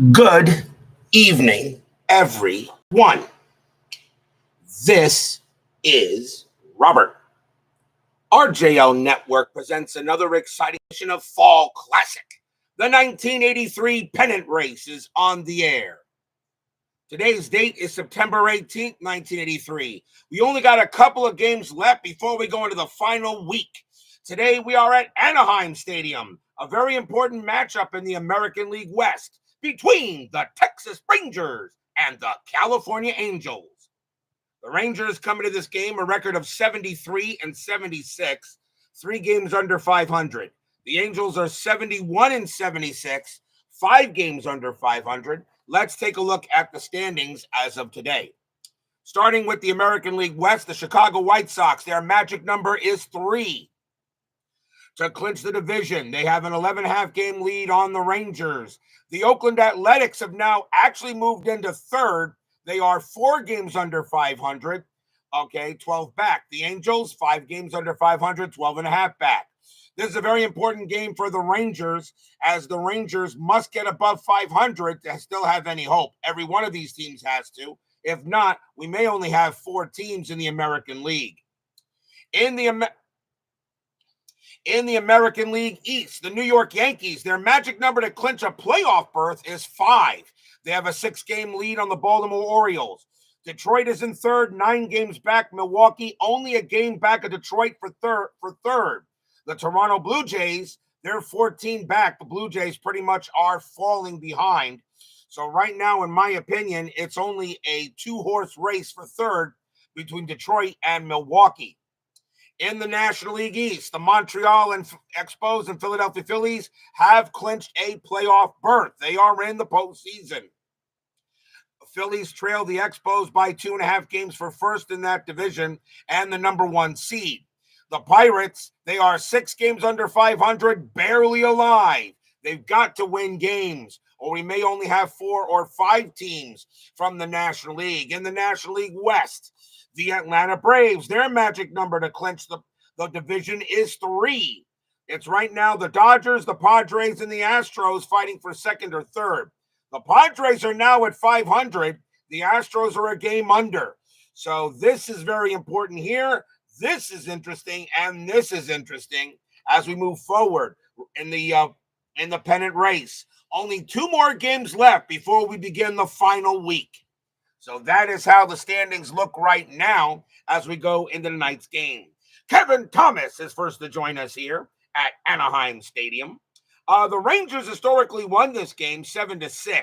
Good evening, everyone. This is Robert. RJL Network presents another exciting edition of Fall Classic. The 1983 Pennant race is on the air. Today's date is September 18th, 1983. We only got a couple of games left before we go into the final week. Today we are at Anaheim Stadium, a very important matchup in the American League West between the Texas Rangers and the California Angels. The Rangers come into this game a record of 73 and 76, 3 games under 500. The Angels are 71 and 76, 5 games under 500. Let's take a look at the standings as of today. Starting with the American League West, the Chicago White Sox, their magic number is 3. To clinch the division, they have an 11.5 game lead on the Rangers. The Oakland Athletics have now actually moved into third. They are 4 games under 500. 12 back. The Angels, 5 games under 500, 12.5 back. This is a very important game for the Rangers, as the Rangers must get above 500 to still have any hope. Every one of these teams has to. If not, we may only have 4 teams in the American League. In the American League East, the New York Yankees, their magic number to clinch a playoff berth is 5. They have a 6-game lead on the Baltimore Orioles. Detroit is in third, 9 games back. Milwaukee only a game back of Detroit for third. The Toronto Blue Jays, they're 14 back. The Blue Jays pretty much are falling behind. So right now, in my opinion, it's only a 2-horse race for third between Detroit and Milwaukee. In the National League East, the Montreal and Expos and Philadelphia Phillies have clinched a playoff berth. They are in the postseason. The Phillies trail the Expos by 2.5 games for first in that division and the number 1 seed. The Pirates, they are 6 games under 500, barely alive. They've got to win games, or we may only have 4 or 5 teams from the National League. In the National League West, the Atlanta Braves, their magic number to clinch the division is 3. It's right now the Dodgers, the Padres, and the Astros fighting for second or third. The Padres are now at 500. The Astros are a game under. So this is very important here. This is interesting, and this is interesting as we move forward in the pennant race. Only 2 more games left before we begin the final week. So that is how the standings look right now as we go into tonight's game. Kevin Thomas is first to join us here at Anaheim Stadium. The Rangers historically won this game 7-6.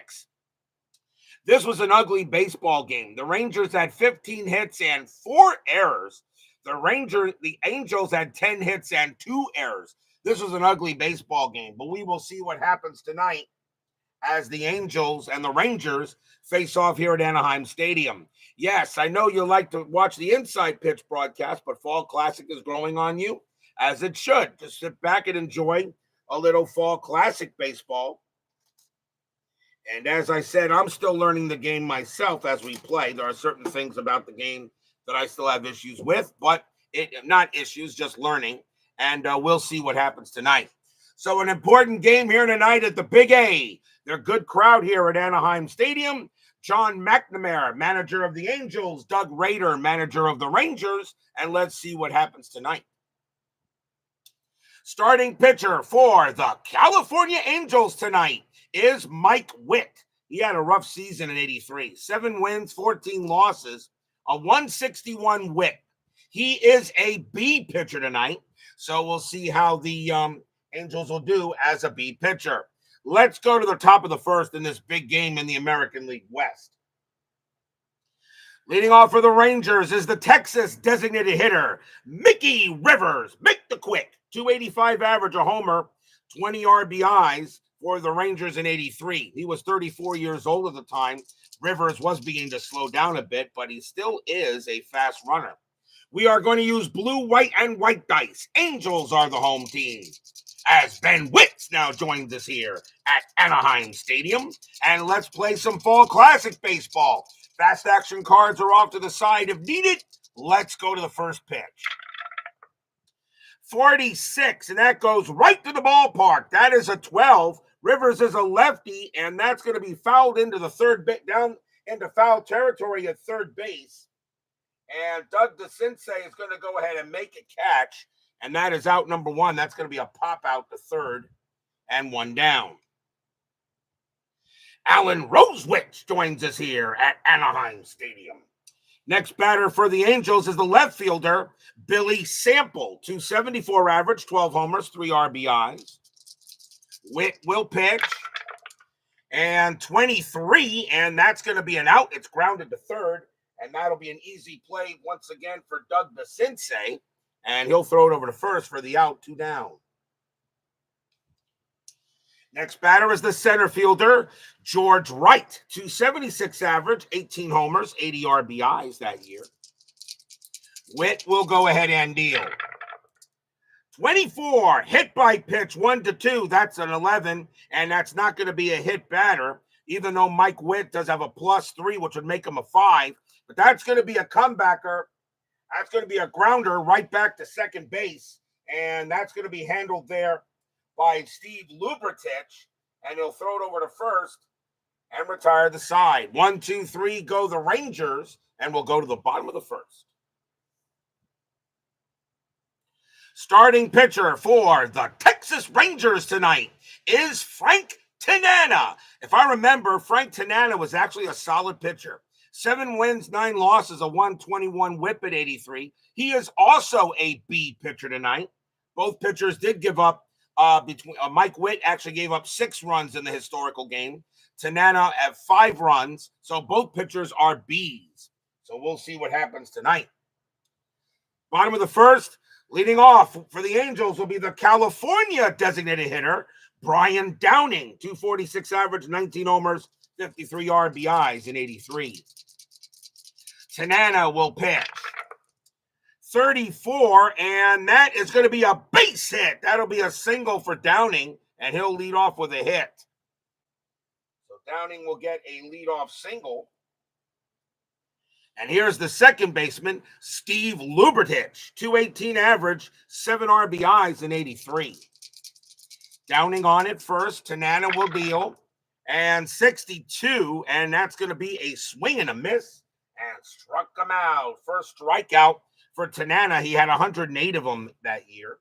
This was an ugly baseball game. The Rangers had 15 hits and 4 errors. The Angels had 10 hits and 2 errors. This was an ugly baseball game, but we will see what happens tonight as the Angels and the Rangers face off here at Anaheim Stadium. Yes, I know you like to watch the Inside Pitch broadcast, but Fall Classic is growing on you, as it should. Just sit back and enjoy a little Fall Classic baseball. And as I said, I'm still learning the game myself as we play. There are certain things about the game that I still have issues with, but not issues, just learning. And we'll see what happens tonight. So an important game here tonight at the Big A. They're a good crowd here at Anaheim Stadium. John McNamara, manager of the Angels. Doug Rader, manager of the Rangers. And let's see what happens tonight. Starting pitcher for the California Angels tonight is Mike Witt. He had a rough season in 83. 7 wins, 14 losses, a 161 whip. He is a B pitcher tonight. So we'll see how the Angels will do as a B pitcher. Let's go to the top of the first in this big game in the American League West. Leading off for the Rangers is the Texas designated hitter, Mickey Rivers. Mick the Quick, 285 average, a homer, 20 RBIs for the Rangers in 83. He was 34 years old at the time. Rivers was beginning to slow down a bit, but he still is a fast runner. We are going to use blue, white, and white dice. Angels are the home team, as Ben Witt now joins us here at Anaheim Stadium. And let's play some Fall Classic baseball. Fast action cards are off to the side if needed. Let's go to the first pitch. 46, and that goes right to the ballpark. That is a 12. Rivers is a lefty, and that's going to be fouled into the third bit down into foul territory at third base. And Doug DeCinces is going to go ahead and make a catch, and that is out number one. That's going to be a pop out to third and one down. Alan Rosewich joins us here at Anaheim Stadium. Next batter for the Angels is the left fielder, Billy Sample. 274 average, 12 homers, 3 RBIs. Witt will pitch. And 23, and that's going to be an out. It's grounded to third, and that'll be an easy play once again for Doug DeCinces, and he'll throw it over to first for the out, 2 down. Next batter is the center fielder, George Wright. 276 average, 18 homers, 80 RBIs that year. Witt will go ahead and deal. 24, hit by pitch, 1-2. That's an 11, and that's not going to be a hit batter, even though Mike Witt does have a +3, which would make him a 5. But that's going to be a comebacker. That's going to be a grounder right back to second base, and that's going to be handled there by Steve Lubritich, and he'll throw it over to first and retire the side. 1, 2, 3, go the Rangers, and we'll go to the bottom of the first. Starting pitcher for the Texas Rangers tonight is Frank Tanana. If I remember, Frank Tanana was actually a solid pitcher. 7 wins, 9 losses, a 121 whip at 83. He is also a B pitcher tonight. Both pitchers did give up Mike Witt actually gave up 6 runs in the historical game. Tanana at 5 runs. So both pitchers are Bs. So we'll see what happens tonight. Bottom of the first, leading off for the Angels will be the California designated hitter, Brian Downing. 246 average, 19 homers, 53 RBIs in 83. Tanana will pitch. 34, and that is going to be a base hit. That'll be a single for Downing, and he'll lead off with a hit. So Downing will get a leadoff single. And here's the second baseman, Steve Lubritich. 218 average, 7 RBIs in 83. Downing on it first. Tanana will deal. And 62, and that's going to be a swing and a miss. And struck him out. First strikeout for Tanana. He had 108 of them that year.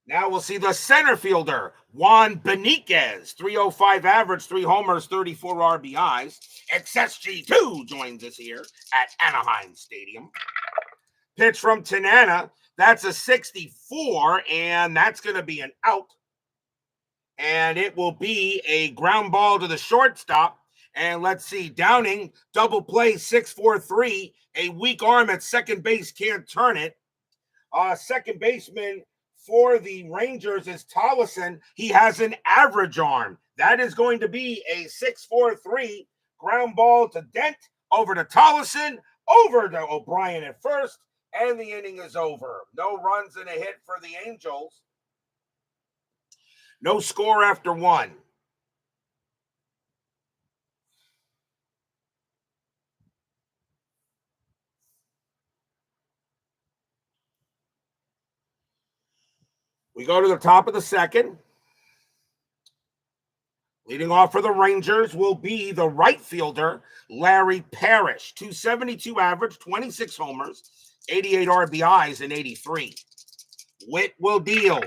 Now we'll see the center fielder, Juan Beniquez. 305 average, 3 homers, 34 RBIs. XSG2 joins us here at Anaheim Stadium. Pitch from Tanana. That's a 64, and that's going to be an out. And it will be a ground ball to the shortstop. And let's see, Downing, double play, 6-4-3. A weak arm at second base can't turn it. Second baseman for the Rangers is Tollison. He has an average arm. That is going to be a 6-4-3 ground ball to Dent, over to Tollison, over to O'Brien at first, and the inning is over. No runs and a hit for the Angels. No score after 1. We go to the top of the second. Leading off for the Rangers will be the right fielder, Larry Parrish. 272 average, 26 homers, 88 RBIs in 83. Witt will deal.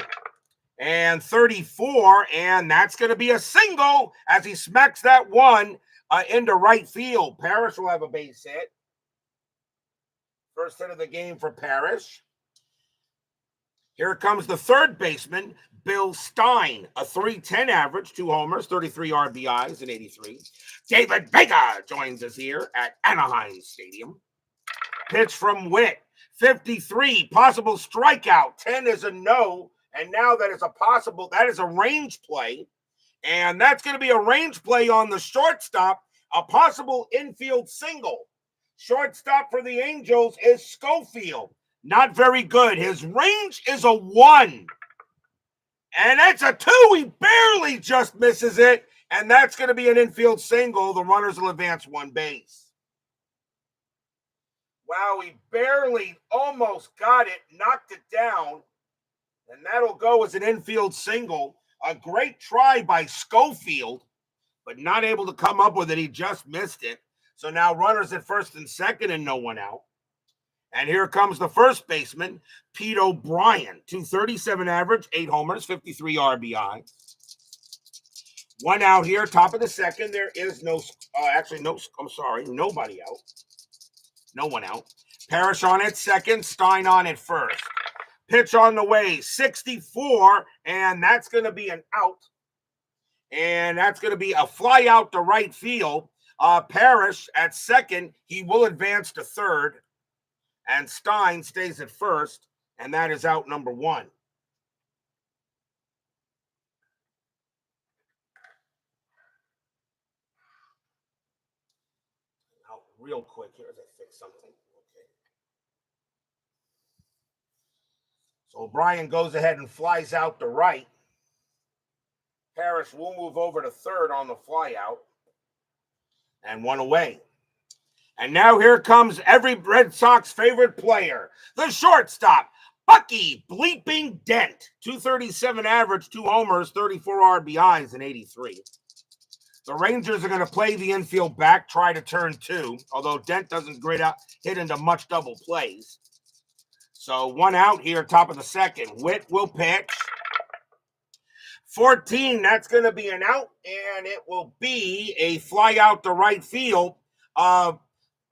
And 34, and that's going to be a single as he smacks that one into right field. Parrish will have a base hit. First hit of the game for Parrish. Here comes the third baseman, Bill Stein. A 310 average, 2 homers, 33 RBIs in 83. David Vega joins us here at Anaheim Stadium. Pitch from Witt. 53, possible strikeout. 10 is a no. And now that is a possible, that is a range play. And that's going to be a range play on the shortstop, a possible infield single. Shortstop for the Angels is Schofield. Not very good. His range is a 1. And that's a 2. He barely just misses it. And that's going to be an infield single. The runners will advance 1 base. Wow, he barely almost got it, knocked it down. And that'll go as an infield single. A great try by Schofield, but not able to come up with it. He just missed it. So now runners at first and second and no one out. And here comes the first baseman, Pete O'Brien. 237 average, 8 homers, 53 RBI. One out here, top of the second. There is nobody out. No one out. Parrish on at second, Stein on at first. Pitch on the way, 64, and that's going to be an out. And that's going to be a fly out to right field. Parrish at second, he will advance to third. And Stein stays at first, and that is out number 1. Now, real quick here as I fix something. Okay. So O'Brien goes ahead and flies out to right. Parrish will move over to third on the fly out. And one away. And now here comes every Red Sox favorite player, the shortstop, Bucky Bleeping Dent. 237 average, 2 homers, 34 RBIs, and 83. The Rangers are going to play the infield back, try to turn 2, although Dent doesn't hit into much double plays. So one out here, top of the second. Witt will pitch. 14, that's going to be an out, and it will be a fly out to right field.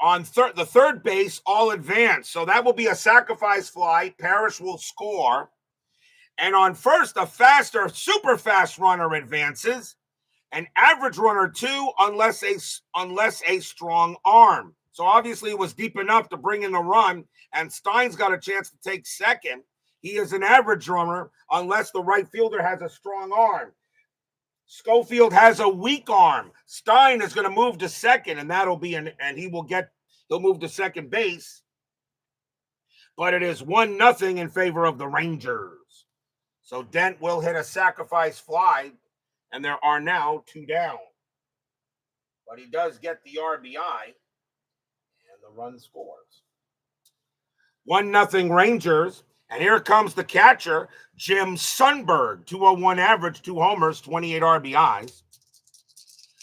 On the third base, all advance. So that will be a sacrifice fly. Parrish will score. And on first, a super fast runner advances. An average runner, 2, unless a strong arm. So obviously it was deep enough to bring in the run, and Stein's got a chance to take second. He is an average runner unless the right fielder has a strong arm. Schofield has a weak arm. Stein is going to move to second, and he'll move to second base. But it is 1-0 in favor of the Rangers. So Dent will hit a sacrifice fly, and there are now 2 down. But he does get the RBI, and the run scores. 1-0 Rangers. And here comes the catcher, Jim Sundberg. 201 average, 2 homers, 28 RBIs.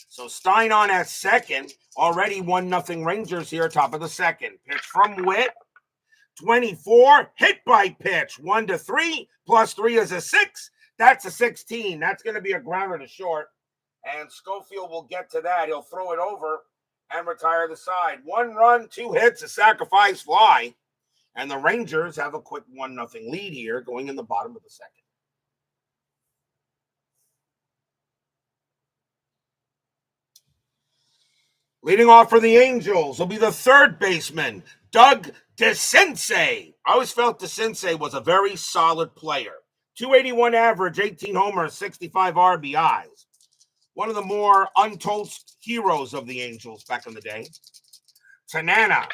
So Stein on at second. Already 1-0 Rangers here, top of the second. Pitch from Witt. 24. Hit by pitch. 1-3. Plus 3 is a 6. That's a 16. That's going to be a grounder to short. And Schofield will get to that. He'll throw it over and retire the side. 1 run, 2 hits, a sacrifice fly. And the Rangers have a quick 1-0 lead here going in the bottom of the second. Leading off for the Angels will be the third baseman, Doug DeCinces. I always felt DeCinces was a very solid player. 281 average, 18 homers, 65 RBIs. One of the more untold heroes of the Angels back in the day. Tanana.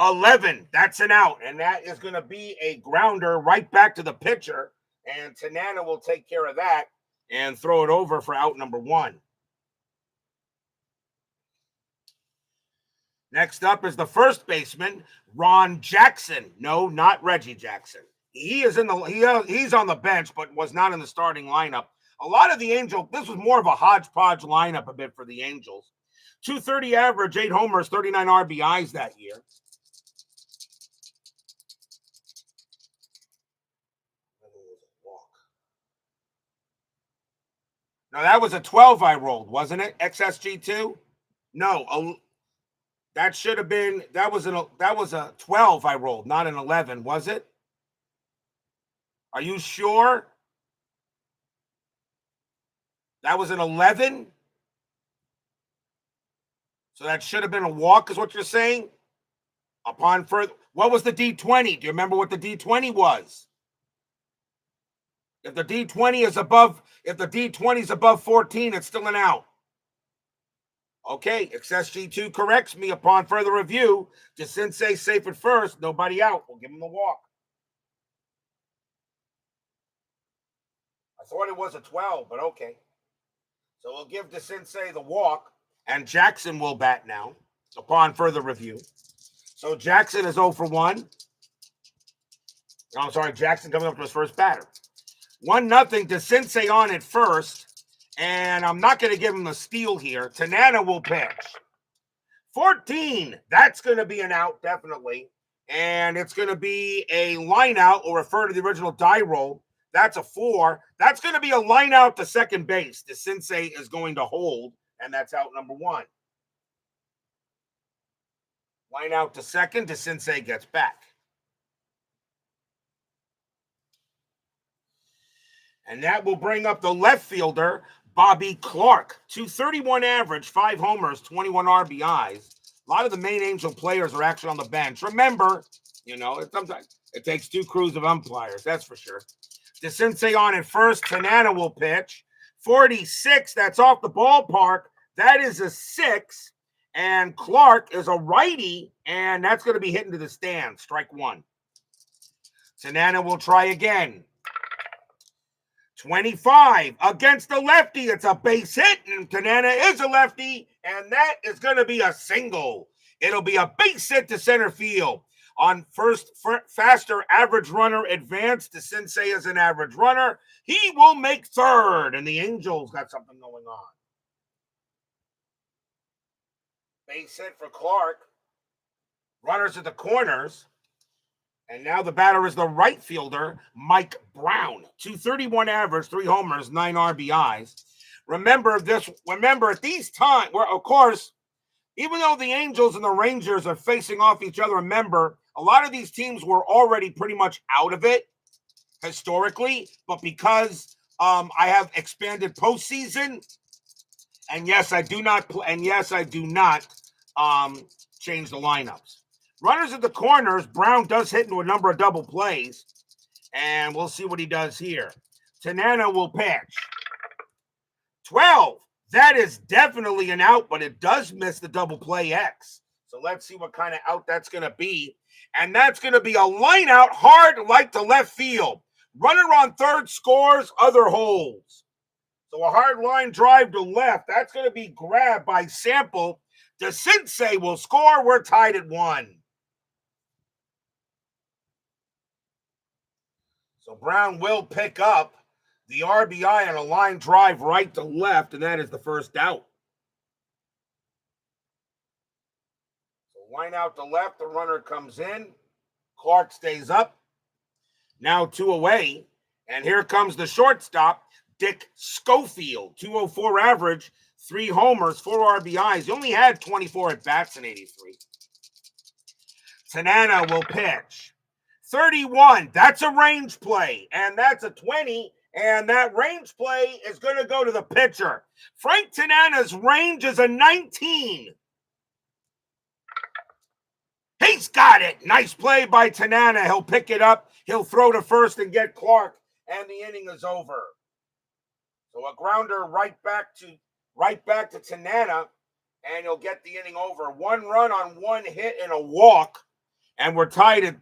11, that's an out, and that is going to be a grounder right back to the pitcher, and Tanana will take care of that and throw it over for out number 1. Next up is the first baseman, Ron Jackson. No, not Reggie Jackson. He's on the bench, but was not in the starting lineup. A lot of the Angels, this was more of a hodgepodge lineup a bit for the Angels. 230 average, 8 homers, 39 RBIs that year. Now, that was a 12 I rolled, wasn't it? XSG2? No, that should have been, that was a 12 I rolled, not an 11, was it? Are you sure? That was an 11? So that should have been a walk, is what you're saying? Upon further, what was the D20? Do you remember what the D20 was? If the D20 is above 14, it's still an out. Okay, XSG2 corrects me upon further review. DeCinces safe at first, nobody out. We'll give him the walk. I thought it was a 12, but okay. So we'll give DeCinces the walk, and Jackson will bat now upon further review. So Jackson is 0 for 1. I'm sorry, Jackson coming up to his first batter. 1-0 to Sensei on at first. And I'm not going to give him the steal here. Tanana will pitch. 14. That's going to be an out, definitely. And it's going to be a line out, or refer to the original die roll. That's a 4. That's going to be a line out to second base. The Sensei is going to hold, and that's out number 1. Line out to second. The Sensei gets back. And that will bring up the left fielder, Bobby Clark. 231 average, 5 homers, 21 RBIs. A lot of the main Angel players are actually on the bench. Remember, sometimes it takes 2 crews of umpires, that's for sure. The Sensei on at first. Tanana will pitch. 46, that's off the ballpark. That is a 6. And Clark is a righty, and that's going to be hit into the stand. Strike 1. Tanana will try again. 25 against the lefty. It's a base hit, and Tanana is a lefty, and that is going to be a single. It'll be a base hit to center field. On first, faster average runner advance. The Sensei is an average runner. He will make third, and the Angels got something going on. Base hit for Clark. Runners at the corners. And now the batter is the right fielder, Mike Brown. 231 average, 3 homers, 9 RBIs. Remember at these times, where of course, even though the Angels and the Rangers are facing off each other, remember, a lot of these teams were already pretty much out of it historically, but because I have expanded postseason, and yes, I do not change the lineups. Runners at the corners. Brown does hit into a number of double plays, and we'll see what he does here. Tanana will pitch. 12. That is definitely an out, but it does miss the double play X. So let's see what kind of out that's going to be. And that's going to be a line out hard like to left field. Runner on third scores, other holds. So a hard line drive to left. That's going to be grabbed by Sample. The Sensei will score. We're tied at 1. So Brown will pick up the RBI on a line drive right to left, and that is the first out. So line out to left, the runner comes in. Clark stays up. Now 2 away, and here comes the shortstop, Dick Schofield. 204 average, 3 homers, 4 RBIs. He only had 24 at-bats in 83. Tanana will pitch. 31, that's a range play, and that's a 20, and that range play is going to go to the pitcher. Frank Tanana's range is a 19. He's got it. Nice play by Tanana. He'll pick it up. He'll throw to first and get Clark, and the inning is over. So a grounder right back to Tanana, and he'll get the inning over. 1 run on 1 hit and a walk, and we're tied at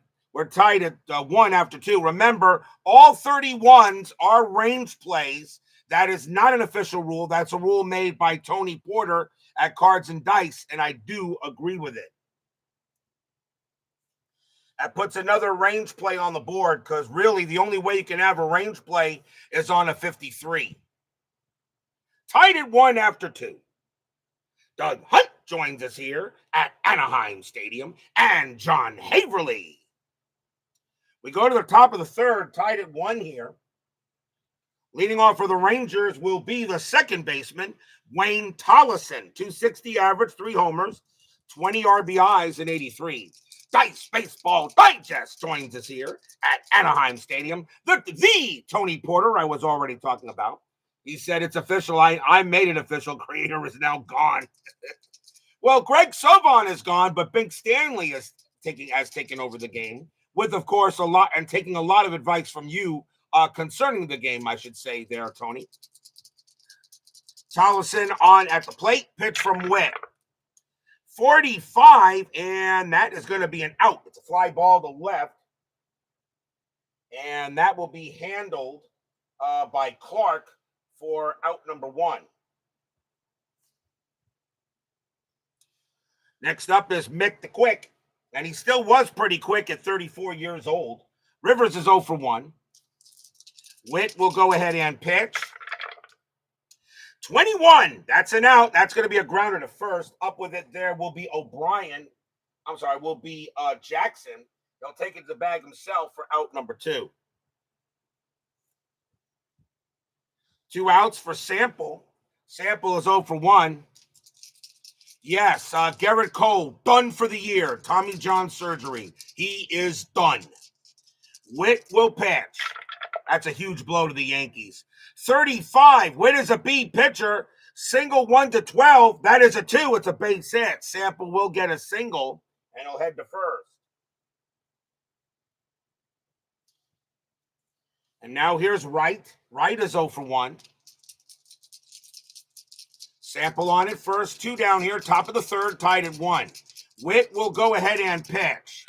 1 after 2. Remember, all 31s are range plays. That is not an official rule. That's a rule made by Tony Porter at Cards and Dice, and I do agree with it. That puts another range play on the board, because really the only way you can have a range play is on a 53. Tied at 1 after 2. Doug Hunt joins us here at Anaheim Stadium, and John Haverly. We go to the top of the third, tied at 1 here. Leading off for the Rangers will be the second baseman, Wayne Tollison. 260 average, 3 homers, 20 RBIs in 83. Dice Baseball Digest joins us here at Anaheim Stadium. The Tony Porter I was already talking about. He said it's official. I made it official. Creator is now gone. Well, Greg Sovon is gone, but Bink Stanley has taken over the game with, of course, taking a lot of advice from you concerning the game, I should say there, Tony. Tollison on at the plate. Pitch from Witt. 45, and that is going to be an out. It's a fly ball to left, and that will be handled by Clark for out number 1. Next up is Mick the Quick, and he still was pretty quick at 34 years old. Rivers is 0 for 1. Witt will go ahead and pitch. 21. That's an out. That's going to be a grounder to first. Up with it there will be O'Brien. Will be Jackson. He'll take it to the bag himself for out number 2. 2 outs for Sample. Sample is 0 for 1. Yes, Garrett Cole, done for the year. Tommy John surgery. He is done. Witt will pitch. That's a huge blow to the Yankees. 35. Witt is a B pitcher. Single 1 to 12. That is a 2. It's a base hit. Sample will get a single, and he'll head to first. And now here's Wright. Wright is 0 for 1. Sample on it first. 2 down here. Top of the third. Tied at 1. Witt will go ahead and pitch.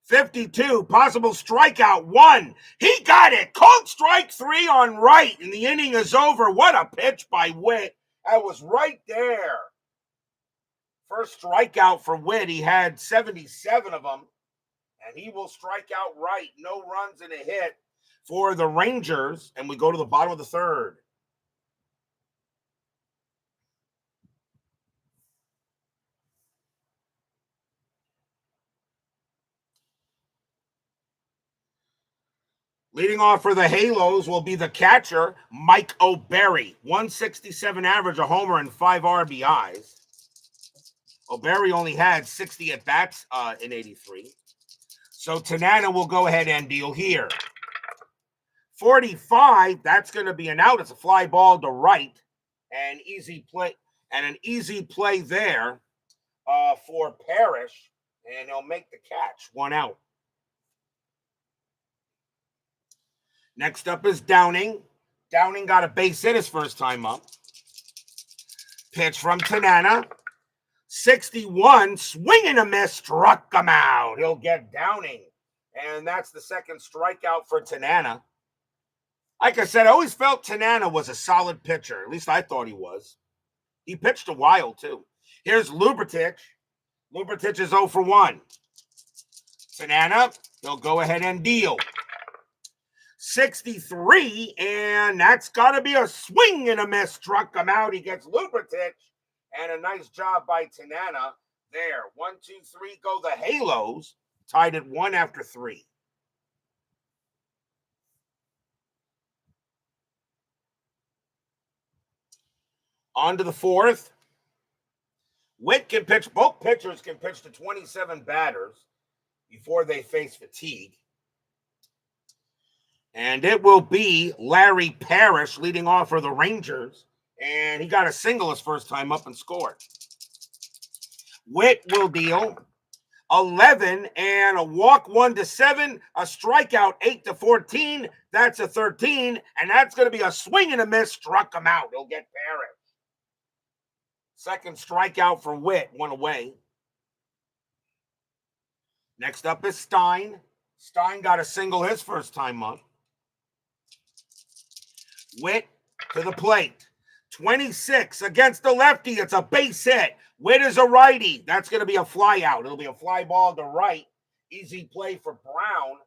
52. Possible strikeout. 1. He got it. Called strike 3 on Wright. And the inning is over. What a pitch by Witt. That was right there. First strikeout for Witt. He had 77 of them. And he will strike out Wright. No runs and a hit for the Rangers. And we go to the bottom of the third. Leading off for the Halos will be the catcher, Mike O'Berry. 167 average, a homer, and 5 RBIs. O'Berry only had 60 at-bats in 83. So Tanana will go ahead and deal here. 45, that's going to be an out. It's a fly ball to right. And an easy play there for Parrish. And he'll make the catch. 1 out. Next up is Downing. Downing got a base hit his first time up. Pitch from Tanana. 61, swing and a miss, struck him out. He'll get Downing. And that's the second strikeout for Tanana. Like I said, I always felt Tanana was a solid pitcher. At least I thought he was. He pitched a while, too. Here's Lubitich. Lubitich is 0 for 1. Tanana, he'll go ahead and deal. 63, and that's got to be a swing and a miss. Struck him out. He gets Lubitich, and a nice job by Tanana there. 1, 2, 3 go the Halos, tied at 1 after 3. On to the fourth. Witt can pitch. Both pitchers can pitch to 27 batters before they face fatigue. And it will be Larry Parrish leading off for the Rangers. And he got a single his first time up and scored. Witt will deal 11 and a walk 1 to 7, a strikeout 8 to 14. That's a 13. And that's going to be a swing and a miss. Struck him out. He'll get Parrish. Second strikeout for Witt, 1 away. Next up is Stein. Stein got a single his first time up. Witt to the plate. 26 against the lefty. It's a base hit. Witt is a righty. That's going to be a fly out. It'll be a fly ball to right. Easy play for Brown.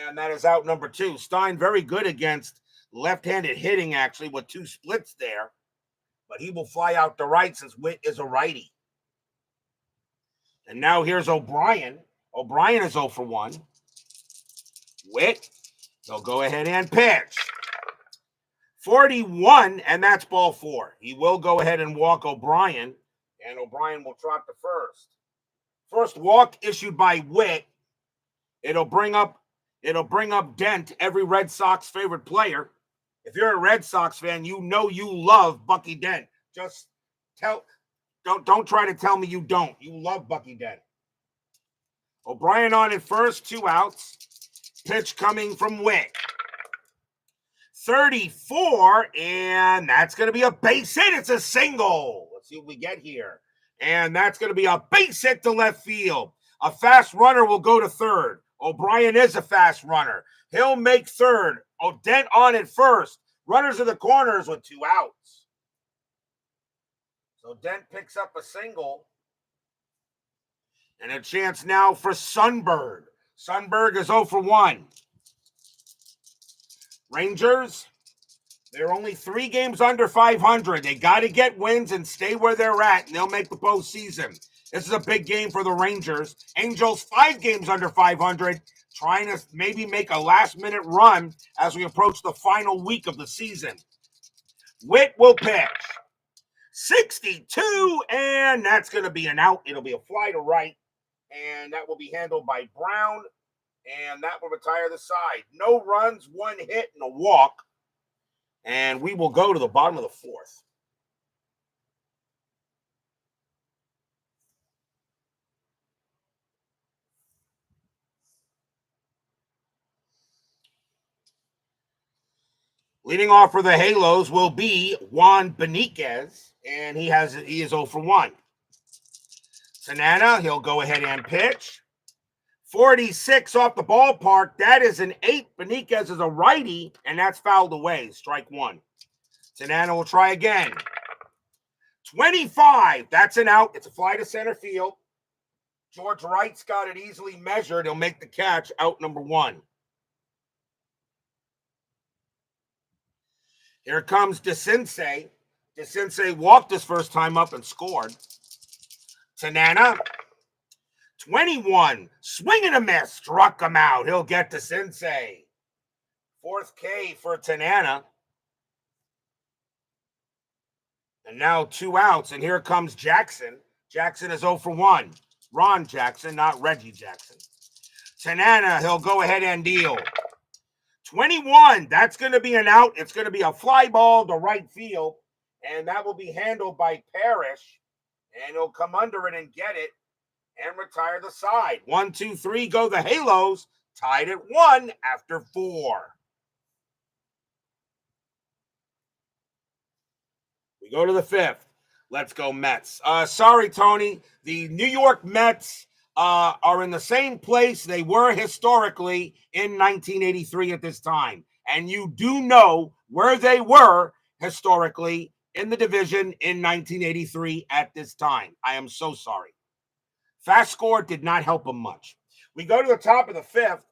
And that is out number 2. Stein very good against left-handed hitting, actually, with 2 splits there. But he will fly out to right since Witt is a righty. And now here's O'Brien. O'Brien is 0 for 1. Witt, he'll go ahead and pitch. 41, and that's ball 4. He will go ahead and walk O'Brien, and O'Brien will trot to first. First walk issued by Witt. It'll bring up Dent, every Red Sox favorite player. If you're a Red Sox fan, you know you love Bucky Dent. Don't try to tell me you don't. You love Bucky Dent. O'Brien on at first, 2 outs. Pitch coming from Witt. 34, and that's going to be a base hit. It's a single. Let's see what we get here. And that's going to be a base hit to left field. A fast runner will go to third. O'Brien is a fast runner. He'll make third. Dent on at first. Runners in the corners with 2 outs. So Dent picks up a single. And a chance now for Sunbird. Sundberg is 0 for 1. Rangers, they're only 3 games under 500. They got to get wins and stay where they're at, and they'll make the postseason. This is a big game for the Rangers. Angels, 5 games under 500, trying to maybe make a last-minute run as we approach the final week of the season. Witt will pitch. 62, and that's going to be an out. It'll be a fly to right, and that will be handled by Brown, and that will retire the side. No runs, 1 hit, and a walk, and we will go to the bottom of the 4th. Leading off for the Halos will be Juan Beniquez, and he is 0 for 1. Tanana, he'll go ahead and pitch. 46 off the ballpark. That is an 8. Beniquez is a righty, and that's fouled away. Strike 1. Tanana will try again. 25. That's an out. It's a fly to center field. George Wright's got it easily measured. He'll make the catch. Out number 1. Here comes DeCinces. DeCinces walked his first time up and scored. Tanana. 21. Swing and a miss. Struck him out. He'll get DeCinces. 4th K for Tanana. And now 2 outs. And here comes Jackson. Jackson is 0 for 1. Ron Jackson, not Reggie Jackson. Tanana, he'll go ahead and deal. 21, that's going to be an out. It's going to be a fly ball to right field, and that will be handled by Parrish, and he'll come under it and get it and retire the side. 1, 2, 3, go the Halos, tied at 1 after 4. We go to the 5th. Let's go Mets. Sorry, Tony. The New York Mets are in the same place they were historically in 1983 at this time. And you do know where they were historically in the division in 1983 at this time. I am so sorry. FastScore did not help them much. We go to the top of the 5th.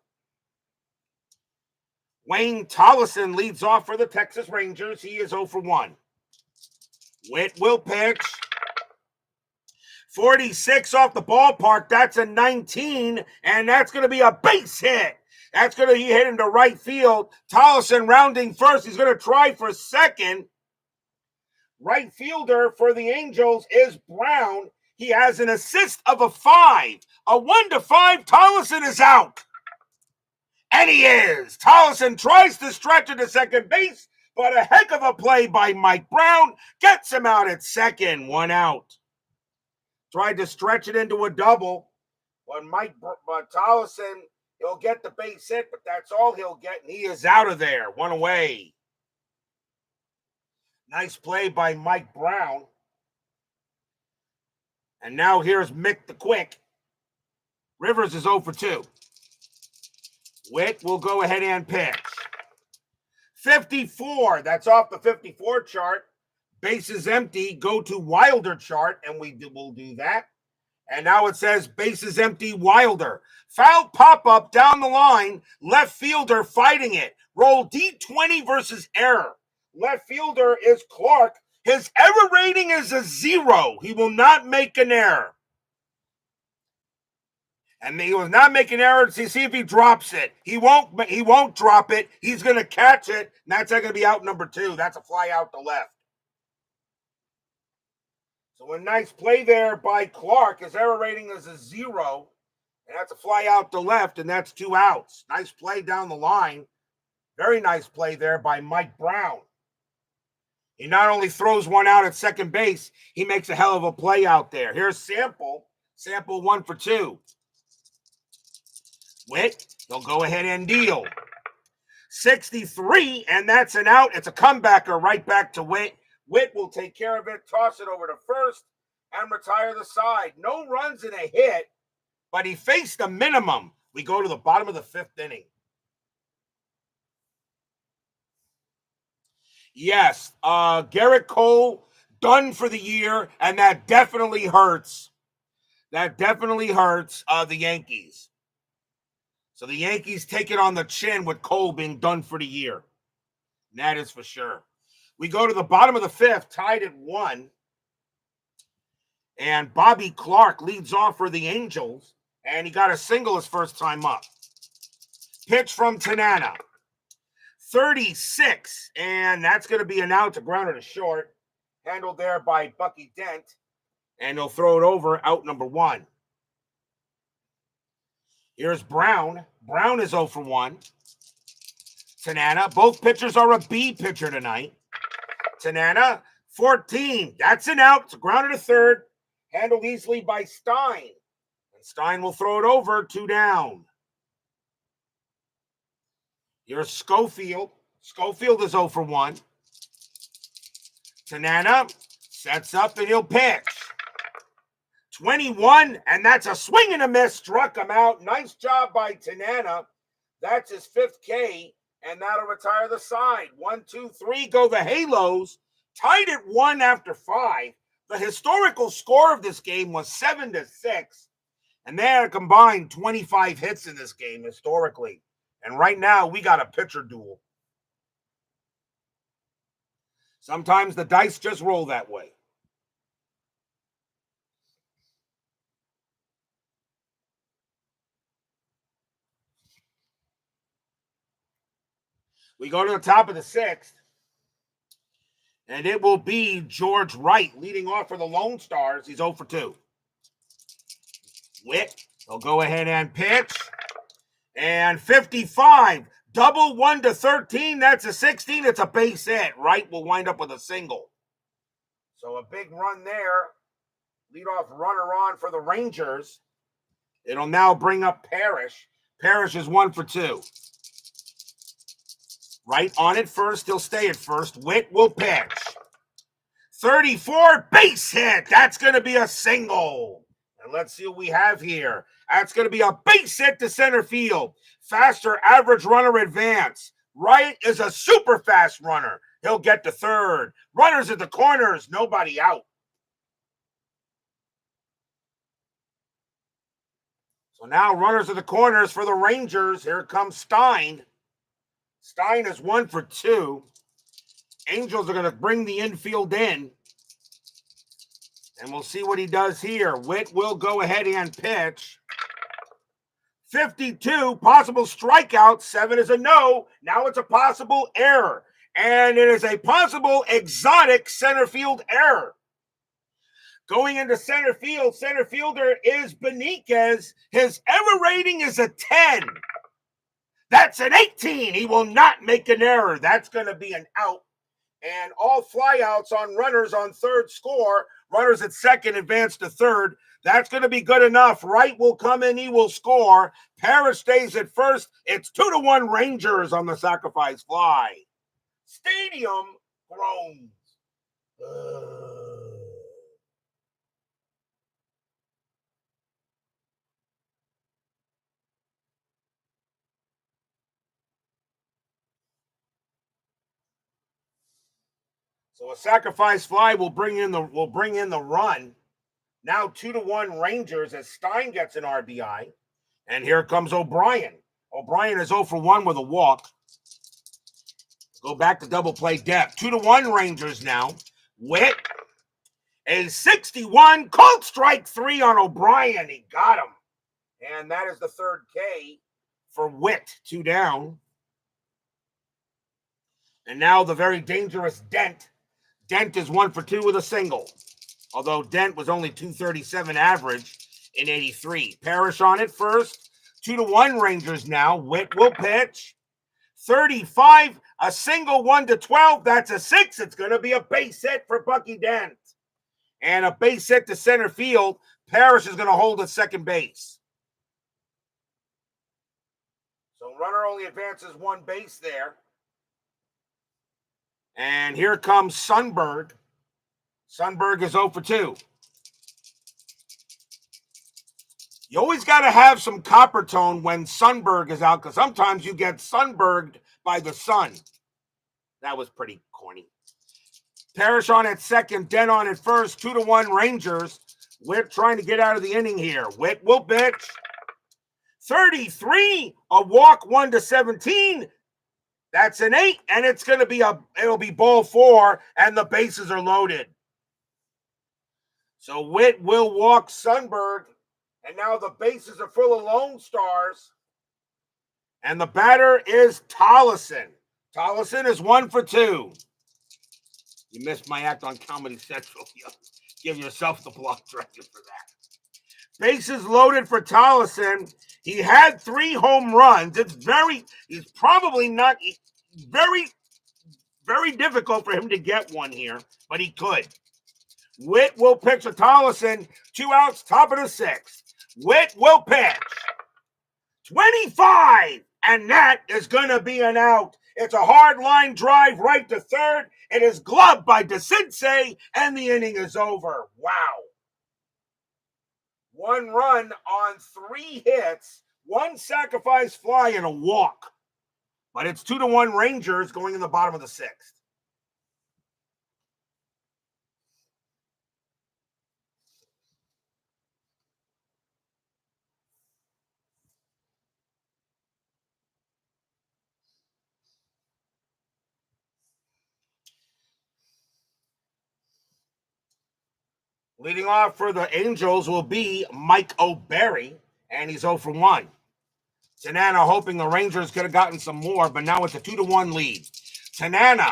Wayne Tollison leads off for the Texas Rangers. He is 0 for 1. Witt will pitch. 46 off the ballpark. That's a 19, and that's going to be a base hit. That's going to be hit into right field. Tollison rounding first. He's going to try for second. Right fielder for the Angels is Brown. He has an assist of a 5. A 1-5. Tollison is out. And he is. Tollison tries to stretch it to second base, but a heck of a play by Mike Brown gets him out at second. 1 out. Tried to stretch it into a double, but Tollison, he'll get the base hit, but that's all he'll get, and he is out of there. 1 away. Nice play by Mike Brown. And now here's Mick the Quick. Rivers is 0 for 2. Witt will go ahead and pitch. 54, that's off the 54 chart. Bases empty, go to Wilder chart, and we will do that. And now it says bases empty, Wilder. Foul pop-up down the line, left fielder fighting it. Roll D20 versus error. Left fielder is Clark. His error rating is a 0. He will not make an error. And he will not make an error to see if he drops it. He won't drop it. He's going to catch it, and that's going to be out number 2. That's a fly out to left. So a nice play there by Clark. His error rating is a 0, and that's a fly out to left, and that's 2 outs. Nice play down the line. Very nice play there by Mike Brown. He not only throws 1 out at second base, he makes a hell of a play out there. Here's Sample. Sample 1 for 2. Witt, he'll go ahead and deal. 63, and that's an out. It's a comebacker right back to Witt. Witt will take care of it, toss it over to first, and retire the side. No runs and a hit, but he faced a minimum. We go to the bottom of the 5th inning. Yes, Garrett Cole done for the year, and that definitely hurts. That definitely hurts the Yankees. So the Yankees take it on the chin with Cole being done for the year. And that is for sure. We go to the bottom of the fifth, tied at 1. And Bobby Clark leads off for the Angels. And he got a single his first time up. Pitch from Tanana. 36. And that's going to be an out to grounder to short. Handled there by Bucky Dent. And he'll throw it over, out number 1. Here's Brown. Brown is 0 for 1. Tanana. Both pitchers are a B pitcher tonight. Tanana, 14. That's an out. It's a grounder to third. Handled easily by Stein. And Stein will throw it over, 2 down. Here's Schofield. Schofield is 0 for 1. Tanana sets up and he'll pitch. 21, and that's a swing and a miss. Struck him out. Nice job by Tanana. That's his 5th K, and that'll retire the side. 1, 2, 3 go the Halos. Tied at 1 after 5. The historical score of this game was 7-6, and they had combined 25 hits in this game historically. And right now, we got a pitcher duel. Sometimes the dice just roll that way. We go to the top of the 6th, and it will be George Wright leading off for the Lone Stars. He's 0 for 2. Witt, he'll go ahead and pitch. And 55, double 1 to 13. That's a 16. It's a base hit. Wright will wind up with a single. So a big run there. Leadoff runner on for the Rangers. It'll now bring up Parrish. Parrish is 1 for 2. Wright on at first. He'll stay at first. Witt will pitch. 34, base hit. That's going to be a single. And let's see what we have here. That's going to be a base hit to center field. Faster average runner advance. Wright is a super fast runner. He'll get to third. Runners at the corners. Nobody out. So now runners at the corners for the Rangers. Here comes Stein. Stein is 1 for 2. Angels are going to bring the infield in. And we'll see what he does here. Witt will go ahead and pitch. 52, possible strikeout. 7 is a no. Now it's a possible error. And it is a possible exotic center field error. Going into center field, center fielder is Beniquez. His error rating is a 10. That's an 18. He will not make an error. That's going to be an out. And all flyouts on runners on third score. Runners at second advance to third. That's going to be good enough. Wright will come in. He will score. Parrish stays at first. It's 2-1 Rangers on the sacrifice fly. Stadium groans. So a sacrifice fly will bring in the run. Now 2-1 Rangers as Stein gets an RBI. And here comes O'Brien. O'Brien is 0 for 1 with a walk. Go back to double play depth. 2-1 Rangers now. Witt, a 61, called strike 3 on O'Brien. He got him. And that is the third K for Witt. 2 down. And now the very dangerous Dent. Dent is 1 for 2 with a single. Although Dent was only 237 average in 83. Parrish on it first. 2-1 Rangers now. Witt will pitch. 35, a single 1-12. That's a 6. It's going to be a base hit for Bucky Dent. And a base hit to center field. Parrish is going to hold at second base. So runner only advances 1 base there. And here comes Sundberg. Sundberg is 0 for 2. You always got to have some copper tone when Sundberg is out, because sometimes you get Sundberged by the sun. That was pretty corny. Parrish on at second, Dent on at first. 2-1 Rangers. Witt trying to get out of the inning here. Witt will pitch. 33, a walk 1 to 17. That's an 8, and it'll be ball 4, and the bases are loaded. So Witt will walk Sundberg, and now the bases are full of Lone Stars. And the batter is Tollison. Tollison is 1 for 2. You missed my act on Comedy Central. Give yourself the block director for that. Bases loaded for Tollison. He had 3 home runs. He's probably not very, very difficult for him to get one here, but he could. Witt will pitch to Tollison. 2 outs, top of the 6th. Witt will pitch. 25, and that is going to be an out. It's a hard line drive right to third. It is gloved by DeCinces, and the inning is over. Wow. 1 run on 3 hits, 1 sacrifice fly, and a walk. But it's 2-1 Rangers going in the bottom of the 6th. Leading off for the Angels will be Mike O'Berry, and he's 0 for 1. Tanana hoping the Rangers could have gotten some more, but now it's a 2-1 lead. Tanana,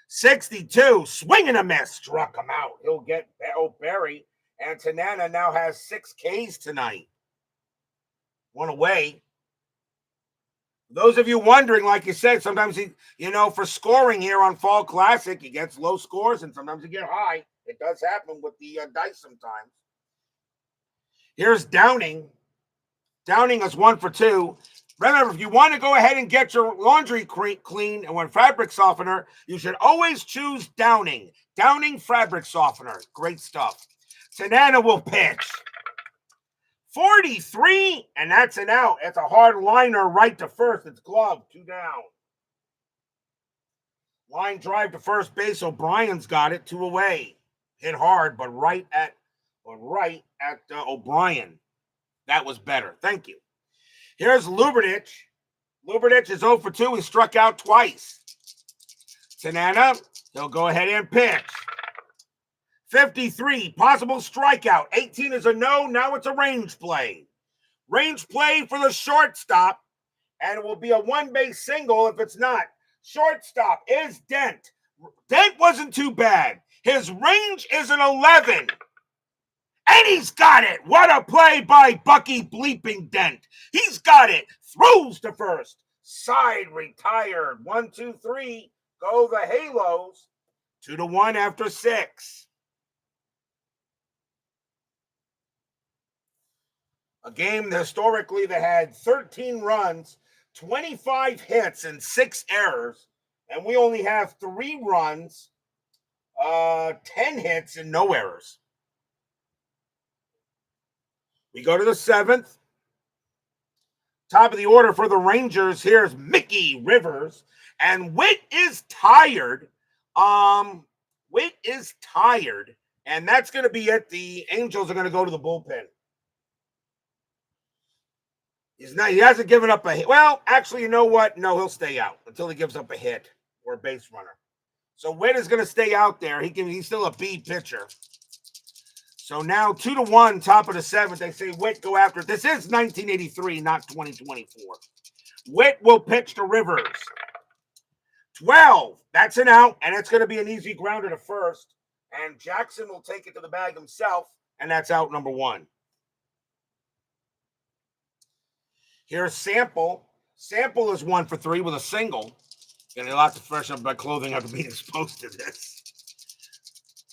62, swing and a miss, struck him out. He'll get O'Berry, and Tanana now has 6 Ks tonight. 1 away. Those of you wondering, like you said, sometimes for scoring here on Fall Classic, he gets low scores, and sometimes he get high. It does happen with the dice sometimes. Here's Downing. Downing is 1 for 2. Remember, if you want to go ahead and get your laundry clean and with fabric softener, you should always choose Downing. Downing fabric softener. Great stuff. Tanana will pitch. 43, and that's an out. It's a hard liner right to first. It's gloved, 2 down. Line drive to first base. O'Brien's got it, 2 away. Hit hard, but right at O'Brien. That was better. Thank you. Here's Lubernich. Lubernich is 0 for 2. He struck out twice. Tanana, he'll go ahead and pitch. 53, possible strikeout. 18 is a no. Now it's a range play. Range play for the shortstop, and it will be a 1-base single if it's not. Shortstop is Dent. Dent wasn't too bad. His range is an 11. And he's got it. What a play by Bucky Bleeping Dent. He's got it. Throws to first. Side retired. 1, 2, 3. Go the Halos. 2-1 after 6. A game historically that had 13 runs, 25 hits, and 6 errors. And we only have 3 runs, 10 hits, and no errors. We go to the 7th. Top of the order for the Rangers. Here's Mickey Rivers. And Witt is tired. Witt is tired. And that's going to be it. The Angels are going to go to the bullpen. He hasn't given up a hit. Well, actually, you know what? No, he'll stay out until he gives up a hit or a base runner. So Witt is going to stay out there. He's still a B pitcher. So now 2-1, top of the 7th. They say Witt go after it. This is 1983, not 2024. Witt will pitch to Rivers. 12. That's an out, and it's going to be an easy grounder to first. And Jackson will take it to the bag himself, and that's out number 1. Here's Sample. Sample is 1 for 3 with a single. Getting a lot to freshen up my clothing after being exposed to this.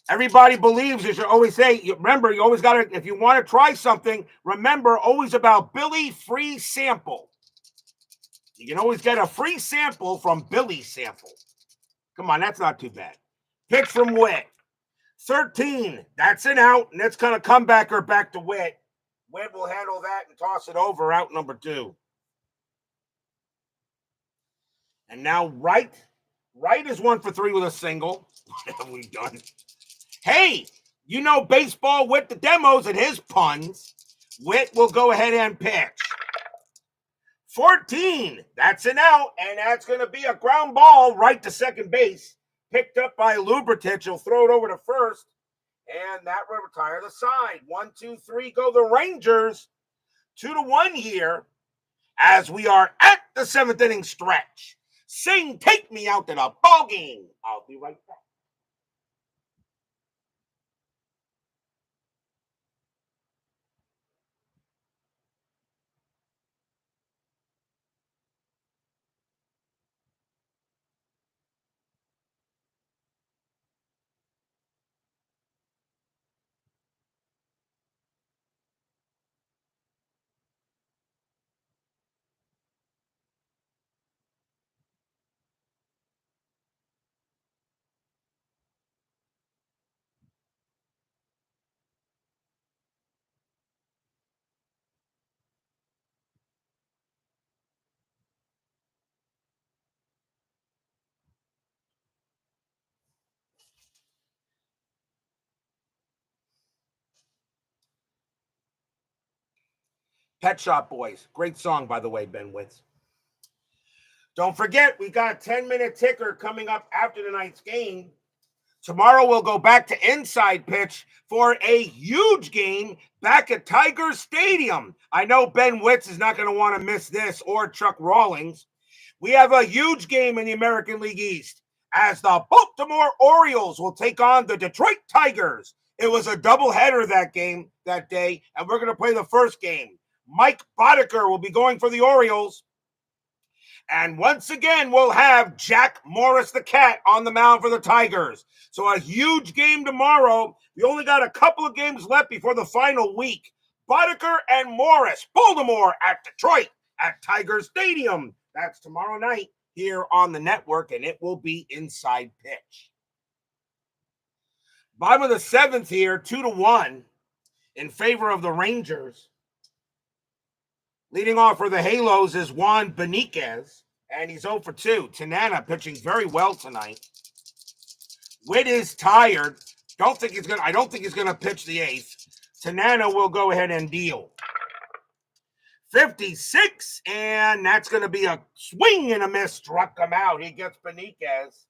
Everybody believes you should always say, remember, you always got to, if you want to try something, remember always about Billy Free Sample. You can always get a free sample from Billy Sample. Come on, that's not too bad. Pitch from Witt. 13, that's an out, and it's going to come back to Witt. Witt will handle that and toss it over, out number 2. And now Wright. Wright is 1 for 3 with a single. What have we done? Hey, you know baseball with the demos and his puns. Witt will go ahead and pitch. 14. That's an out, and that's going to be a ground ball right to second base. Picked up by Lubritich. He'll throw it over to first, and that will retire the side. 1, 2, 3 go the Rangers. 2-1 here as we are at the 7th inning stretch. Sing, take me out to the ball game. I'll be right back. Pet Shop Boys. Great song, by the way, Ben Witz. Don't forget, we got a 10-minute ticker coming up after tonight's game. Tomorrow we'll go back to inside pitch for a huge game back at Tiger Stadium. I know Ben Witz is not going to want to miss this, or Chuck Rawlings. We have a huge game in the American League East as the Baltimore Orioles will take on the Detroit Tigers. It was a doubleheader that day, and we're going to play the first game. Mike Boddicker will be going for the Orioles. And once again, we'll have Jack Morris the Cat on the mound for the Tigers. So a huge game tomorrow. We only got a couple of games left before the final week. Boddicker and Morris, Baltimore at Detroit at Tiger Stadium. That's tomorrow night here on the network, and it will be inside pitch. Bottom of the 7th here, 2-1 in favor of the Rangers. Leading off for the Halos is Juan Beniquez, and he's 0 for 2. Tanana pitching very well tonight. Witt is tired. I don't think he's gonna pitch the 8th. Tanana will go ahead and deal. 56, and that's going to be a swing and a miss. Struck him out. He gets Beniquez.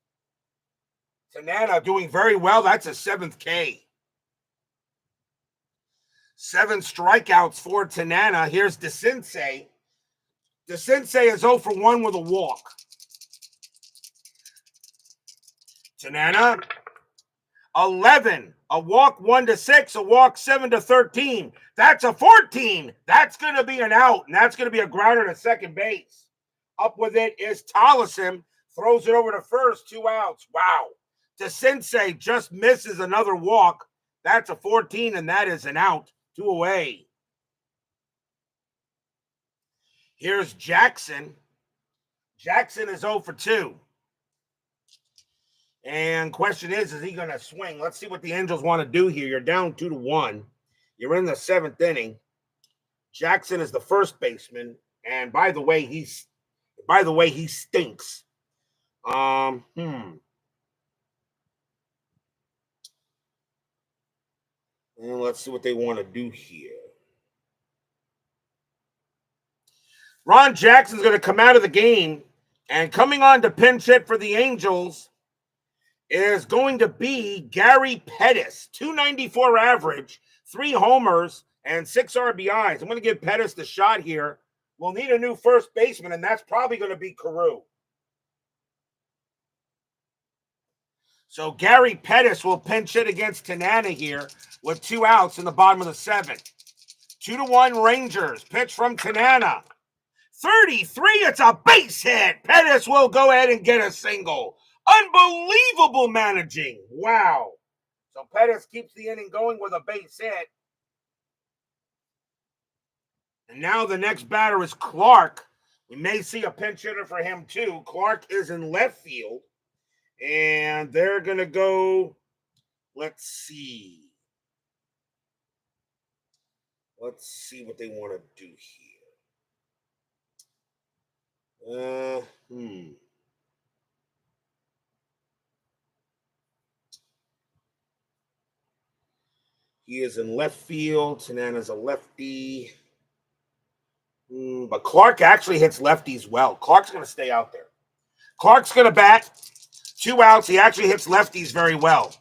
Tanana doing very well. That's a 7th K. 7 strikeouts for Tanana. Here's DeCinces. DeCinces is 0 for 1 with a walk. Tanana, 11. A walk 1 to 6. A walk 7 to 13. That's a 14. That's going to be an out, and that's going to be a grounder to second base. Up with it is Tollison. Throws it over to first. 2 outs. Wow. DeCinces just misses another walk. That's a 14, and that is an out. 2 away. Here's Jackson. Jackson is 0 for 2. And question is he going to swing? Let's see what the Angels want to do here. You're down 2-1. You're in the 7th inning. Jackson is the first baseman, and by the way, he stinks. And let's see what they want to do here. Ron Jackson's going to come out of the game, and coming on to pinch hit for the Angels is going to be Gary Pettis. 294 average, 3 homers, and 6 RBIs. I'm going to give Pettis the shot here. We'll need a new first baseman, and that's probably going to be Carew. So Gary Pettis will pinch hit against Tanana here with 2 outs in the bottom of the 7th. 2-1 Rangers. Pitch from Tanana. 33, it's a base hit. Pettis will go ahead and get a single. Unbelievable managing. Wow. So Pettis keeps the inning going with a base hit. And now the next batter is Clark. We may see a pinch hitter for him too. Clark is in left field. And they're going to go, let's see. Let's see what they want to do here. He is in left field. Tanana's a lefty. But Clark actually hits lefties well. Clark's going to stay out there. Clark's going to bat. 2 outs. He actually hits lefties very well.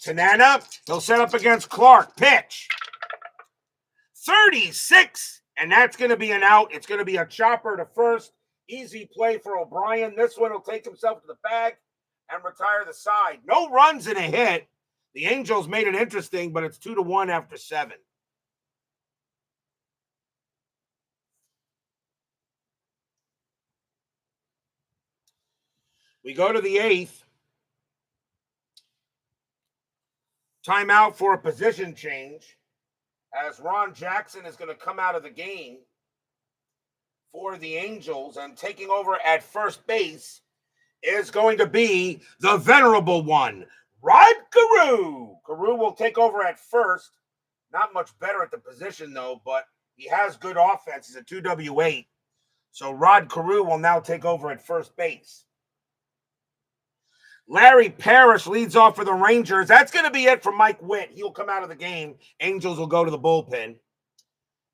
Tanana, he'll set up against Clark. Pitch. 36. And that's going to be an out. It's going to be a chopper to first. Easy play for O'Brien. This one will take himself to the bag and retire the side. No runs in a hit. The Angels made it interesting, but it's 2-1 after 7. We go to the 8th. Timeout for a position change, as Ron Jackson is going to come out of the game for the Angels, and taking over at first base is going to be the venerable one, Rod Carew. Carew will take over at first. Not much better at the position, though, but he has good offense. He's a 2W8. So Rod Carew will now take over at first base. Larry Parrish leads off for the Rangers. That's going to be it for Mike Witt. He'll come out of the game. Angels will go to the bullpen.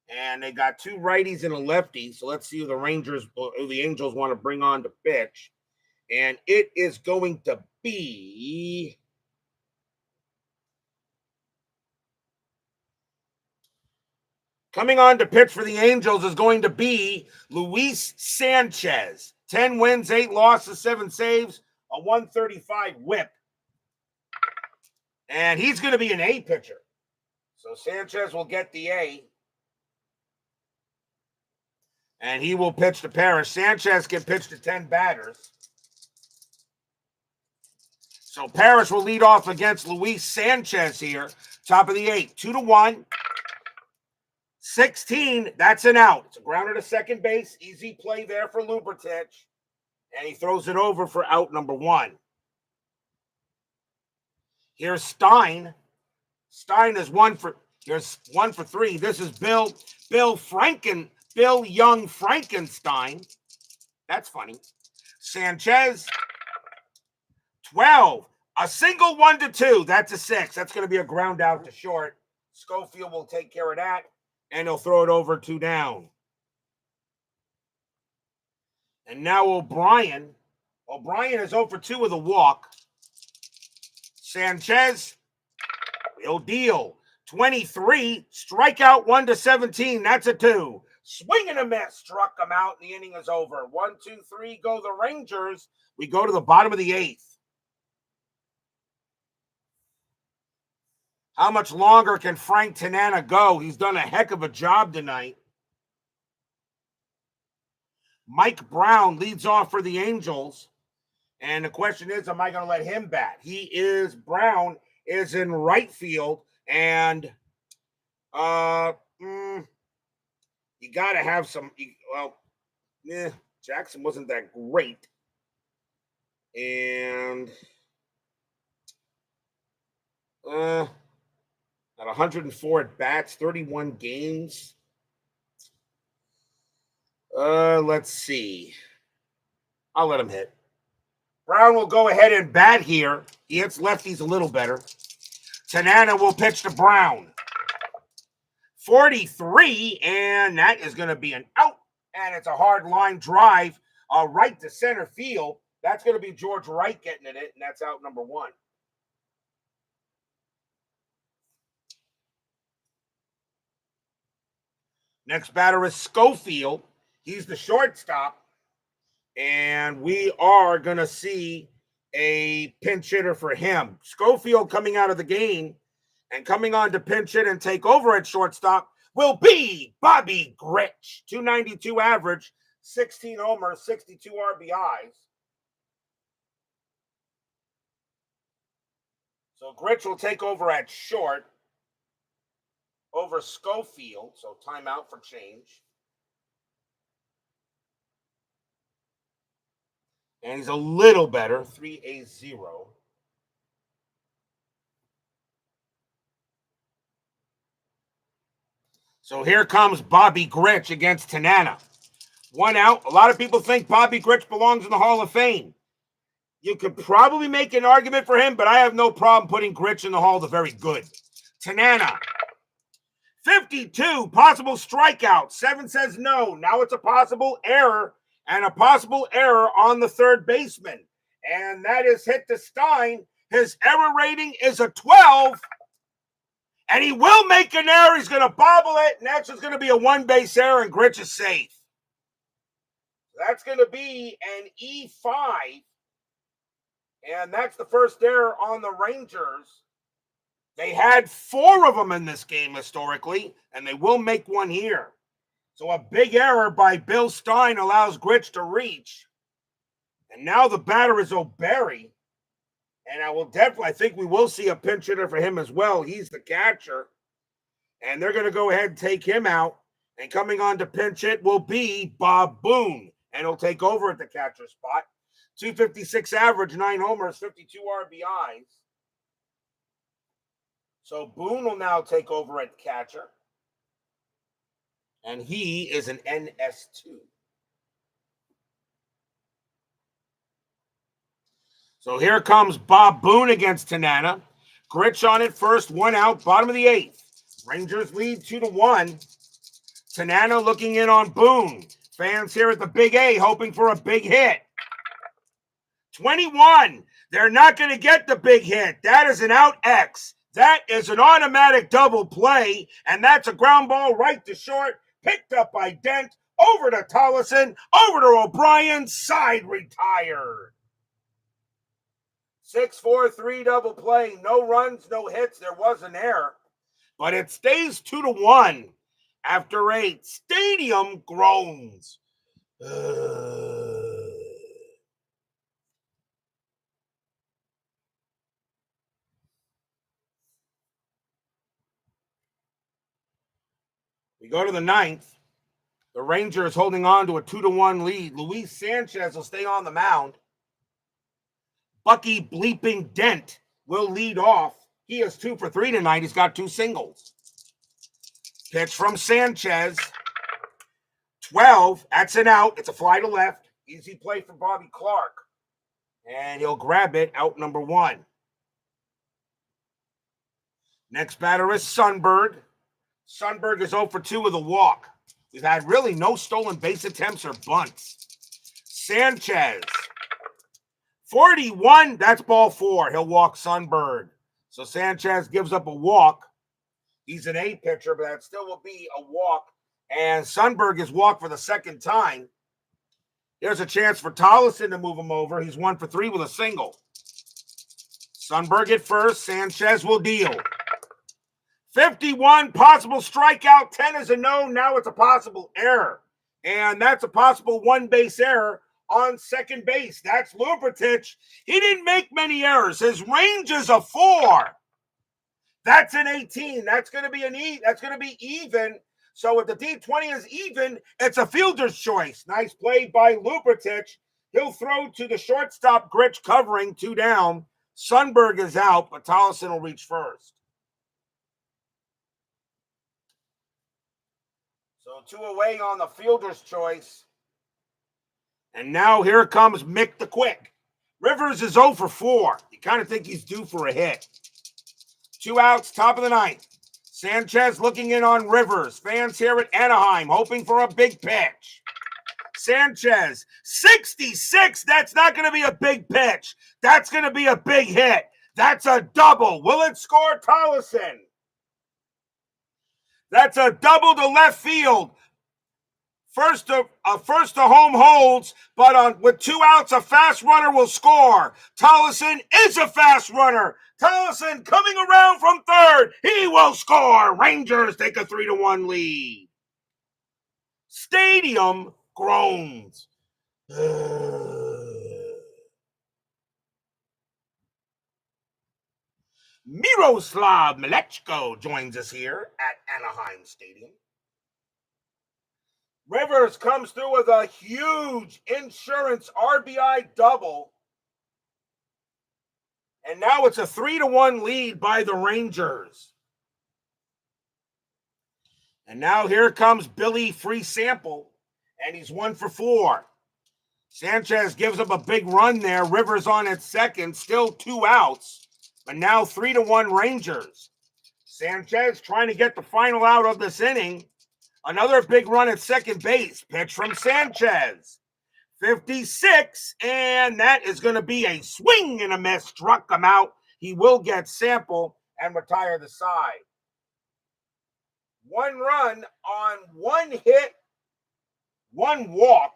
And they got 2 righties and a lefty. So let's see who the Angels want to bring on to pitch. And it is going to be coming on to pitch for the Angels is going to be Luis Sanchez. 10 wins, 8 losses, 7 saves, a 135 whip. And he's going to be an A pitcher. So Sanchez will get the A. And he will pitch to Parrish. Sanchez can pitch to 10 batters. So Parrish will lead off against Luis Sanchez here. Top of the 8th. 2-1. 16. That's an out. It's a grounder to second base. Easy play there for Lubertich. And he throws it over for out number 1. Here's Stein. Stein is 1 for 3. This is Bill Young Frankenstein. That's funny. Sanchez, 12. A single 1-2. That's a 6. That's going to be a ground out to short. Schofield will take care of that, and he'll throw it over 2 down. And now O'Brien. O'Brien is 0 for 2 with a walk. Sanchez, he'll deal. 23, strikeout 1-17. That's a 2. Swing and a miss. Struck him out, and the inning is over. 1, 2, 3, go the Rangers. We go to the bottom of the 8th. How much longer can Frank Tanana go? He's done a heck of a job tonight. Mike Brown leads off for the Angels. And the question is, am I going to let him bat? Brown is in right field. And you got to have some, Jackson wasn't that great. And at 104 at bats, 31 games. Let's see. I'll let him hit. Brown will go ahead and bat here. He hits lefties a little better. Tanana will pitch to Brown. 43, and that is going to be an out. And it's a hard line drive right to center field. That's going to be George Wright getting it, and that's out number 1. Next batter is Schofield. He's the shortstop. And we are going to see a pinch hitter for him. Schofield coming out of the game and coming on to pinch hit and take over at shortstop will be Bobby Grich. 292 average, 16 homers, 62 RBIs. So Grich will take over at short over Schofield. So timeout for change. And he's a little better, 3-0. So here comes Bobby Grich against Tanana. 1 out. A lot of people think Bobby Grich belongs in the Hall of Fame. You could probably make an argument for him, but I have no problem putting Grich in the Hall of the Very Good. Tanana, 52, possible strikeout. 7 says no. Now it's a possible error, and a possible error on the third baseman. And that is hit to Stein. His error rating is a 12. And he will make an error. He's going to bobble it. Next is going to be a one-base error, and Grich is safe. That's going to be an E5. And that's the first error on the Rangers. They had 4 of them in this game historically, and they will make one here. So a big error by Bill Stein allows Grich to reach. And now the batter is O'Berry. And I think we will see a pinch hitter for him as well. He's the catcher. And they're going to go ahead and take him out. And coming on to pinch hit will be Bob Boone. And he'll take over at the catcher spot. 256 average, 9 homers, 52 RBIs. So Boone will now take over at catcher. And he is an NS2. So here comes Bob Boone against Tanana. Grich on it first, 1 out, bottom of the 8th. Rangers lead 2-1. Tanana looking in on Boone. Fans here at the Big A hoping for a big hit. 21. They're not going to get the big hit. That is an out X. That is an automatic double play, and that's a ground ball right to short, picked up by Dent, over to Tollison, over to O'Brien, side retired. 6-4-3 double play. No runs, no hits. There was an error. But it stays 2-1 after 8. Stadium groans. We go to the 9th. The Rangers holding on to a 2-1 lead. Luis Sanchez will stay on the mound. Bucky bleeping Dent will lead off. He is 2 for 3 tonight. He's got 2 singles. Pitch from Sanchez. 12. That's an out. It's a fly to left. Easy play for Bobby Clark. And he'll grab it, out number 1. Next batter is Sundberg. Sundberg is 0 for 2 with a walk. We've had really no stolen base attempts or bunts. Sanchez. 41, that's ball 4. He'll walk Sundberg. So Sanchez gives up a walk. He's an A pitcher, but that still will be a walk. And Sundberg is walked for the second time. There's a chance for Tollison to move him over. He's 1 for 3 with a single. Sundberg at first. Sanchez will deal. 51, possible strikeout. 10 is a no. Now it's a possible error. And that's a possible one-base error on second base. That's Lubritich. He didn't make many errors. His range is a 4. That's an 18. That's going to be that's going to be even. So if the D20 is even, it's a fielder's choice. Nice play by Lubritich. He'll throw to the shortstop, Grich covering, 2 down. Sundberg is out, but Tollison will reach first. So 2 away on the fielder's choice. And now here comes Mick the Quick. Rivers is 0 for 4. You kind of think he's due for a hit. 2 outs, top of the 9th. Sanchez looking in on Rivers. Fans here at Anaheim hoping for a big pitch. Sanchez, 66. That's not going to be a big pitch. That's going to be a big hit. That's a double. Will it score Tollison? That's a double to left field. First to home holds, but with 2 outs, a fast runner will score. Tollison is a fast runner. Tollison coming around from third. He will score. Rangers take a 3-1 lead. Stadium groans. Miroslav Milechko joins us here at Anaheim Stadium. Rivers comes through with a huge insurance RBI double. And now it's a 3-1 lead by the Rangers. And now here comes Billy Free Sample, and he's 1 for 4. Sanchez gives up a big run there. Rivers on at second, still 2 outs, but now 3-1 Rangers. Sanchez trying to get the final out of this inning. Another big run at second base. Pitch from Sanchez. 56, and that is going to be a swing and a miss. Struck him out. He will get sample and retire the side. 1 run on 1 hit, 1 walk.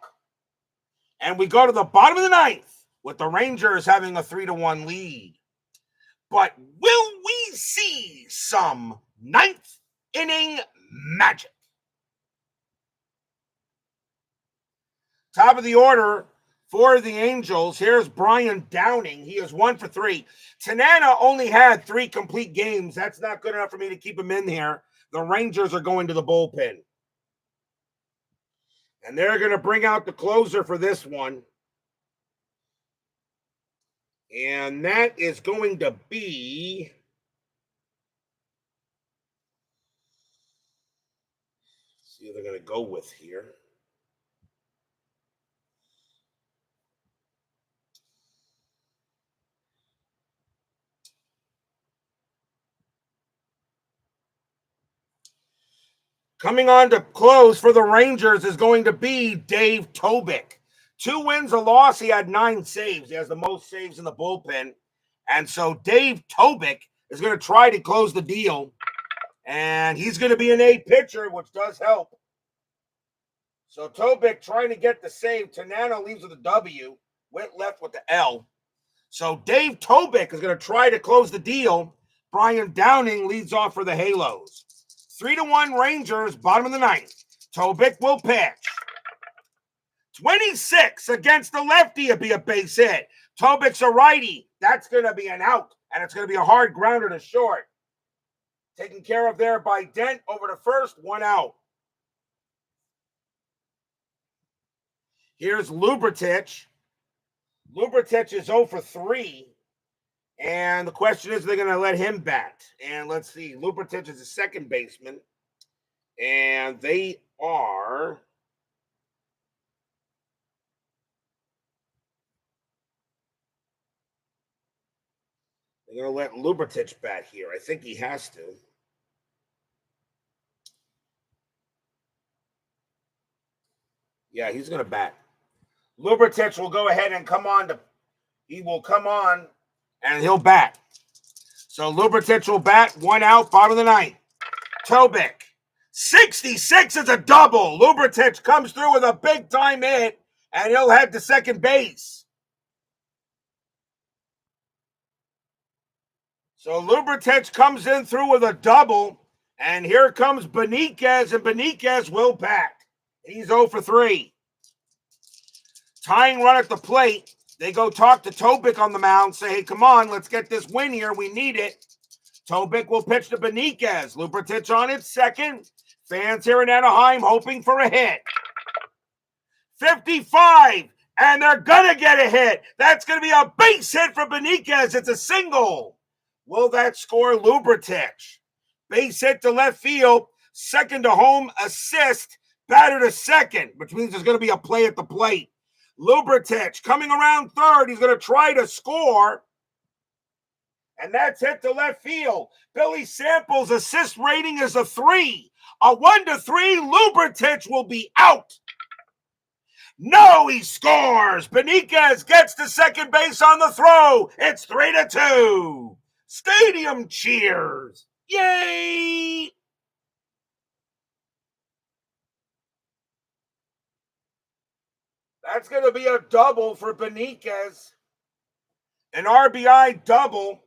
And we go to the bottom of the 9th with the Rangers having a 3-1 lead. But will we see some 9th inning magic? Top of the order for the Angels. Here's Brian Downing. He is 1 for 3. Tanana only had 3 complete games. That's not good enough for me to keep him in here. The Rangers are going to the bullpen. And they're going to bring out the closer for this one. And that is going to be... Let's see who they're going to go with here. Coming on to close for the Rangers is going to be Dave Tobick. 2 wins, a loss. He had 9 saves. He has the most saves in the bullpen. And so Dave Tobick is going to try to close the deal. And he's going to be an 8 pitcher, which does help. So Tobick trying to get the save. Tanana leaves with a W. Witt left with the L. So Dave Tobick is going to try to close the deal. Brian Downing leads off for the Halos. 3-1 Rangers, bottom of the 9th. Tobick will pitch. 26 against the lefty. It'll be a base hit. Tobick's a righty. That's going to be an out, and it's going to be a hard grounder to short. Taken care of there by Dent over to first, 1 out. Here's Lubritich. Lubritich is 0 for 3. And the question is, they're going to let him bat. And let's see, Lubritich is a second baseman. And they are... They're going to let Lubritich bat here. I think he has to. Yeah, he's going to bat. Lubritich will go ahead and come on. He will come on. And he'll bat. So Lubritich will bat, 1 out, bottom of the 9th. Tobick, 66 is a double. Lubritich comes through with a big-time hit, and he'll head to second base. So Lubritich comes in through with a double, and here comes Beniquez, and Beniquez will bat. He's 0 for 3. Tying run at the plate. They go talk to Tobick on the mound, say, hey, come on, let's get this win here. We need it. Tobick will pitch to Beniquez. Lubritich on its second. Fans here in Anaheim hoping for a hit. 55, and they're going to get a hit. That's going to be a base hit for Beniquez. It's a single. Will that score Lubritich? Base hit to left field. Second to home assist. Batter to second, which means there's going to be a play at the plate. Lubritich coming around third. He's going to try to score. And that's hit to left field. Billy Samples' assist rating is a 3. A 1-3. Lubritich will be out. No, he scores. Beniquez gets to second base on the throw. It's 3-2. Stadium cheers. Yay! That's going to be a double for Beniquez. An RBI double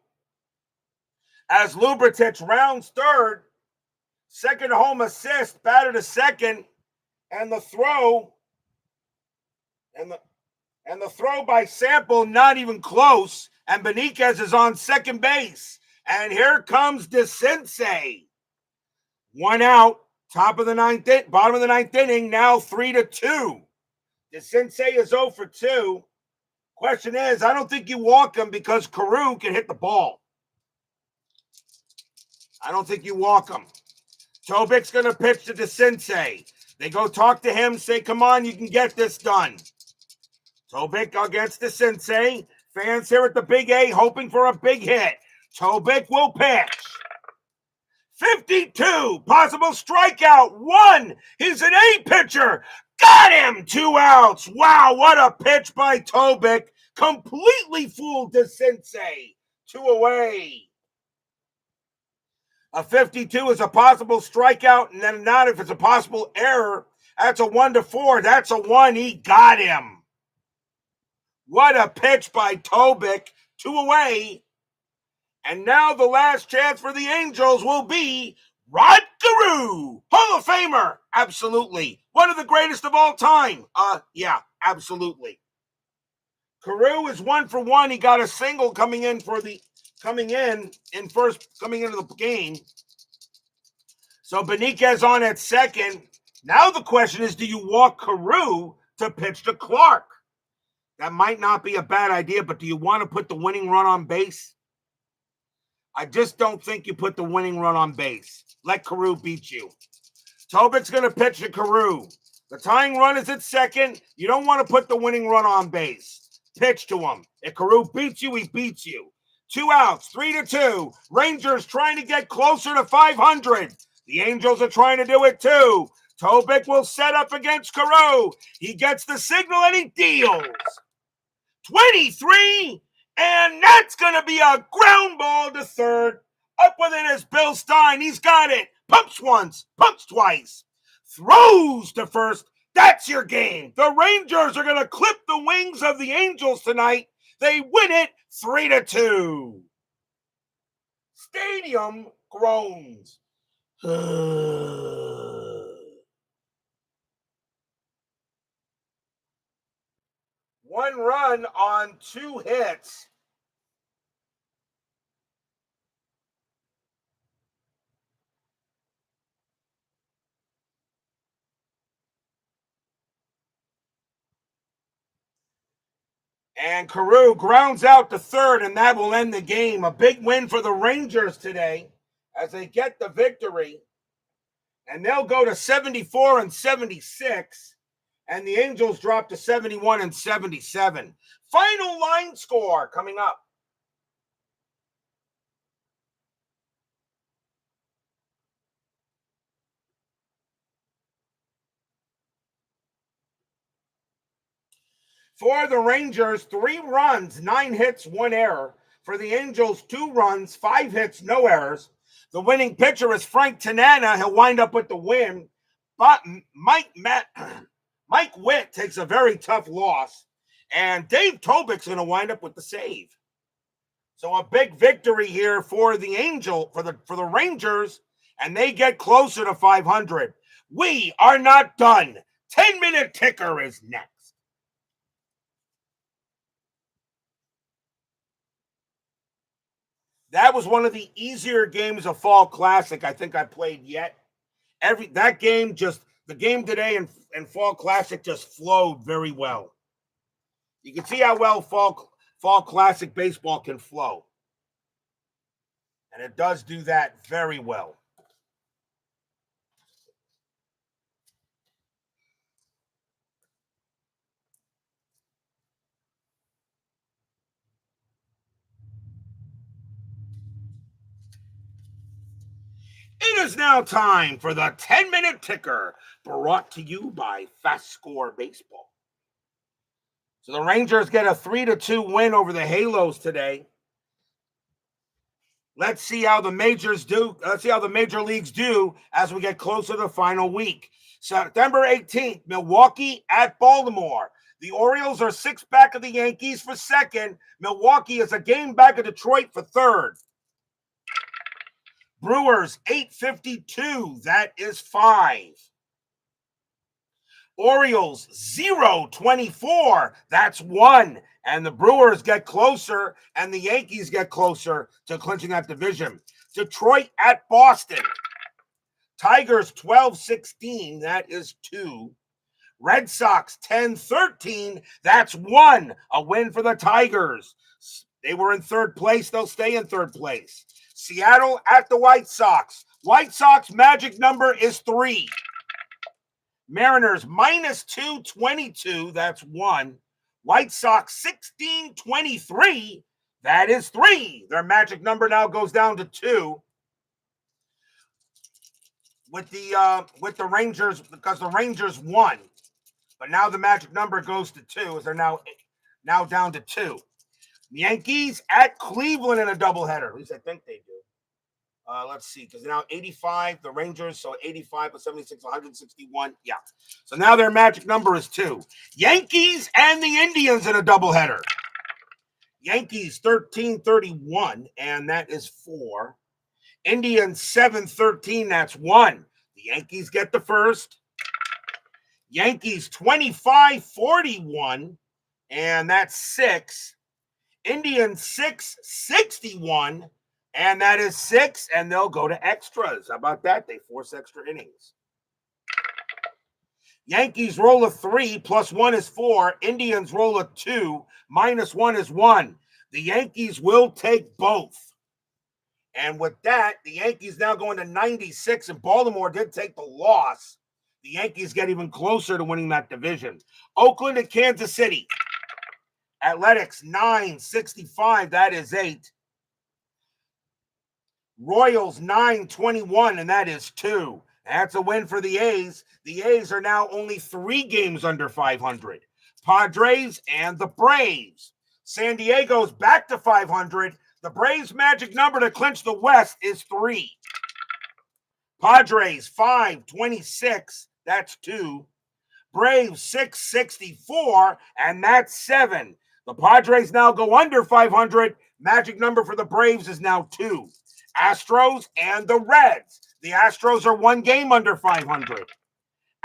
as Lubritich rounds third. Second home assist, batter to second. And the throw, and the throw by Sample, not even close. And Beniquez is on second base. And here comes DeCinces. 1 out, top of the 9th, bottom of the 9th inning, now 3-2. DeCinces is 0 for 2. Question is, I don't think you walk him because Carew can hit the ball. I don't think you walk him. Tobick's going to pitch to DeCinces. They go talk to him, say, come on, you can get this done. Tobick against DeCinces. Fans here at the Big A hoping for a big hit. Tobick will pitch. 52, possible strikeout, 1. He's an A pitcher. Got him, 2 outs. Wow, what a pitch by Tobik. Completely fooled the sensei. 2 away. A 52 is a possible strikeout, and then not if it's a possible error. That's a 1-4. That's a 1. He got him. What a pitch by Tobik. 2 away. And now the last chance for the Angels will be Rod Carew, Hall of Famer. Absolutely. One of the greatest of all time. Yeah, absolutely. Carew is 1 for 1. He got a single coming into the game. So Beniquez on at second. Now the question is, do you walk Carew to pitch to Clark? That might not be a bad idea, but do you want to put the winning run on base? I just don't think you put the winning run on base. Let Carew beat you. Tobik's going to pitch to Carew. The tying run is at second. You don't want to put the winning run on base. Pitch to him. If Carew beats you, he beats you. 2 outs, 3-2. Rangers trying to get closer to 500. The Angels are trying to do it too. Tobik will set up against Carew. He gets the signal and he deals. 23, and that's going to be a ground ball to third. Up with it is Bill Stein. He's got it. Pumps once, pumps twice. Throws to first. That's your game. The Rangers are going to clip the wings of the Angels tonight. They win it 3-2. Stadium groans. 1 run on 2 hits. And Carew grounds out to third, and that will end the game. A big win for the Rangers today as they get the victory. And they'll go to 74 and 76. And the Angels drop to 71 and 77. Final line score coming up. For the Rangers, 3 runs, 9 hits, 1 error. For the Angels, 2 runs, 5 hits, no errors. The winning pitcher is Frank Tanana. He'll wind up with the win. But Mike Witt takes a very tough loss. And Dave Tobik's going to wind up with the save. So a big victory here for the Rangers, and they get closer to 500. We are not done. 10-minute ticker is next. That was one of the easier games of Fall Classic I think I played yet. The game today and Fall Classic just flowed very well. You can see how well Fall Classic baseball can flow. And it does do that very well. It is now time for the 10-minute ticker, brought to you by FastScore Baseball. So the Rangers get a 3-2 win over the Halos today. Let's see how the majors do. Let's see how the major leagues do as we get closer to the final week. September 18th, Milwaukee at Baltimore. The Orioles are 6 back of the Yankees for second. Milwaukee is a game back of Detroit for third. Brewers 852. That is 5. Orioles 0-24. That's 1. And the Brewers get closer, and the Yankees get closer to clinching that division. Detroit at Boston. Tigers 12-16. That is 2. Red Sox 10-13. That's 1. A win for the Tigers. They were in third place. They'll stay in third place. Seattle at the White Sox. White Sox magic number is 3. Mariners -222. That's 1. White Sox 16-23. That is 3. Their magic number now goes down to 2. with the Rangers, because the Rangers won, but now the magic number goes to 2, as they're now down to 2. Yankees at Cleveland in a doubleheader. At least I think they do. Let's see, because now 85, the Rangers, so 85 plus 76, 161. Yeah. So now their magic number is 2. Yankees and the Indians in a doubleheader. Yankees 13-31, and that is 4. Indians 7-13, that's 1. The Yankees get the first. Yankees 25-41, and that's 6. Indians 6-61, and that is 6, and they'll go to extras. How about that? They force extra innings. Yankees roll a 3, plus 1 is 4. Indians roll a 2, minus 1 is 1. The Yankees will take both. And with that, the Yankees now going to 96, and Baltimore did take the loss. The Yankees get even closer to winning that division. Oakland and Kansas City. Athletics 9-65, that is 8. Royals 9-21, and that is 2. That's a win for the A's. The A's are now only 3 games under 500. Padres and the Braves. San Diego's back to 500. The Braves' magic number to clinch the West is 3. Padres 5-26, that's 2. Braves 6-64, and that's 7. The Padres now go under 500. Magic number for the Braves is now 2. Astros and the Reds. The Astros are 1 game under 500.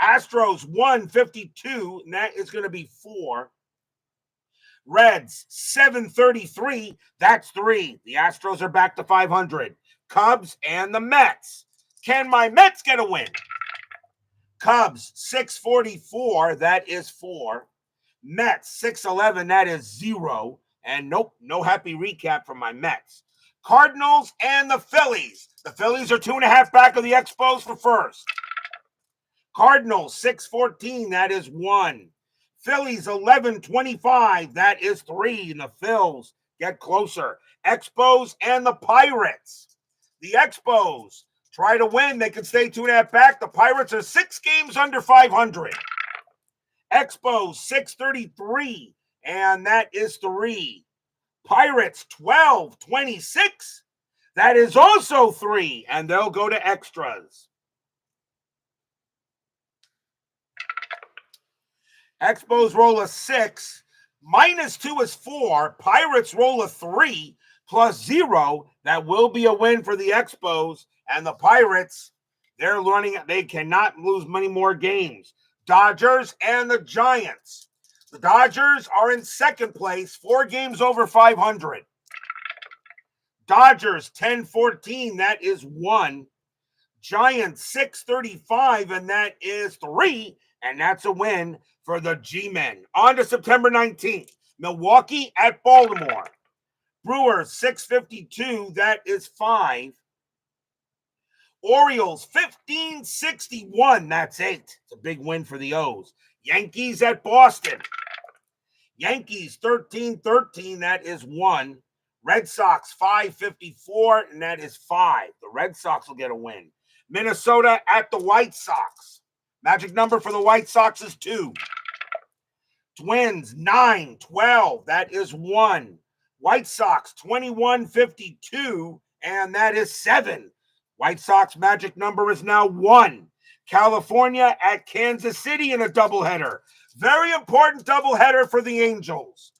Astros 152, and that is going to be 4. Reds 733, that's 3. The Astros are back to 500. Cubs and the Mets. Can my Mets get a win? Cubs 644, that is 4. Mets 611, that is 0. And nope, no happy recap from my Mets. Cardinals and the Phillies. The Phillies are 2.5 back of the Expos for first. Cardinals 614, that is 1. Phillies 11-25, that is 3. And the Phils get closer. Expos and the Pirates. The Expos try to win. They can stay 2.5 back. The Pirates are 6 games under 500. Expos 633, and that is 3. Pirates 12-26, that is also 3, and they'll go to extras. Expos roll a 6, minus 2 is 4. Pirates roll a 3, plus 0. That will be a win for the Expos. And the Pirates, they're learning they cannot lose many more games. Dodgers and the Giants. The Dodgers are in second place, 4 games over 500. Dodgers 10-14, that is 1. Giants 635, and that is 3. And that's a win for the G-Men. On to September 19th. Milwaukee at Baltimore. Brewers 652, that is 5. Orioles 15-61, that's 8. It's a big win for the O's. Yankees at Boston. Yankees 13-13, that is 1. Red Sox 554, and that is 5. The Red Sox will get a win. Minnesota at the White Sox. Magic number for the White Sox is 2. Twins 9-12, that is 1. White Sox 21-52, and that is 7. White Sox magic number is now 1. California at Kansas City in a doubleheader. Very important doubleheader for the Angels.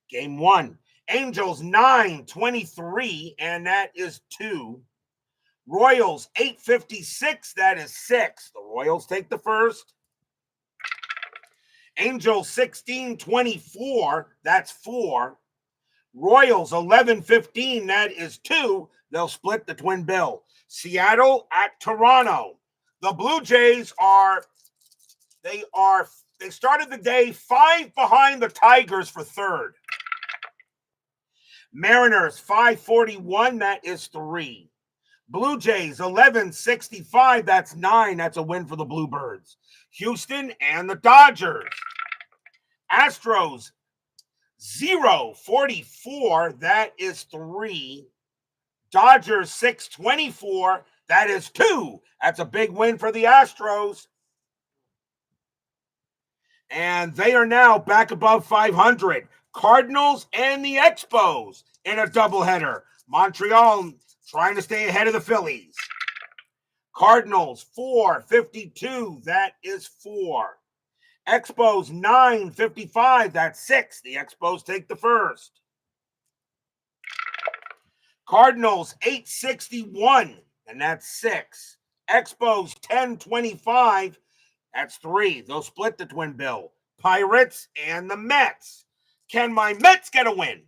Game 1. Angels 9-23, and that is 2. Royals 856, that is 6. The Royals take the first. Angels 16-24, that's 4. Royals 11-15, that is 2. They'll split the twin bill. Seattle at Toronto. The Blue Jays they started the day 5 behind the Tigers for third. Mariners 541, that is 3. Blue Jays 1165, that's 9. That's a win for the Bluebirds. Houston and the Dodgers. Astros 0-44, that is 3. Dodgers 624, That is 2. That's a big win for the Astros. And they are now back above 500. Cardinals and the Expos in a doubleheader. Montreal trying to stay ahead of the Phillies. Cardinals 452. That is 4. Expos 955. That's 6. The Expos take the first. Cardinals 861. And that's 6. Expos 1025. That's 3. They'll split the twin bill. Pirates and the Mets. Can my Mets get a win?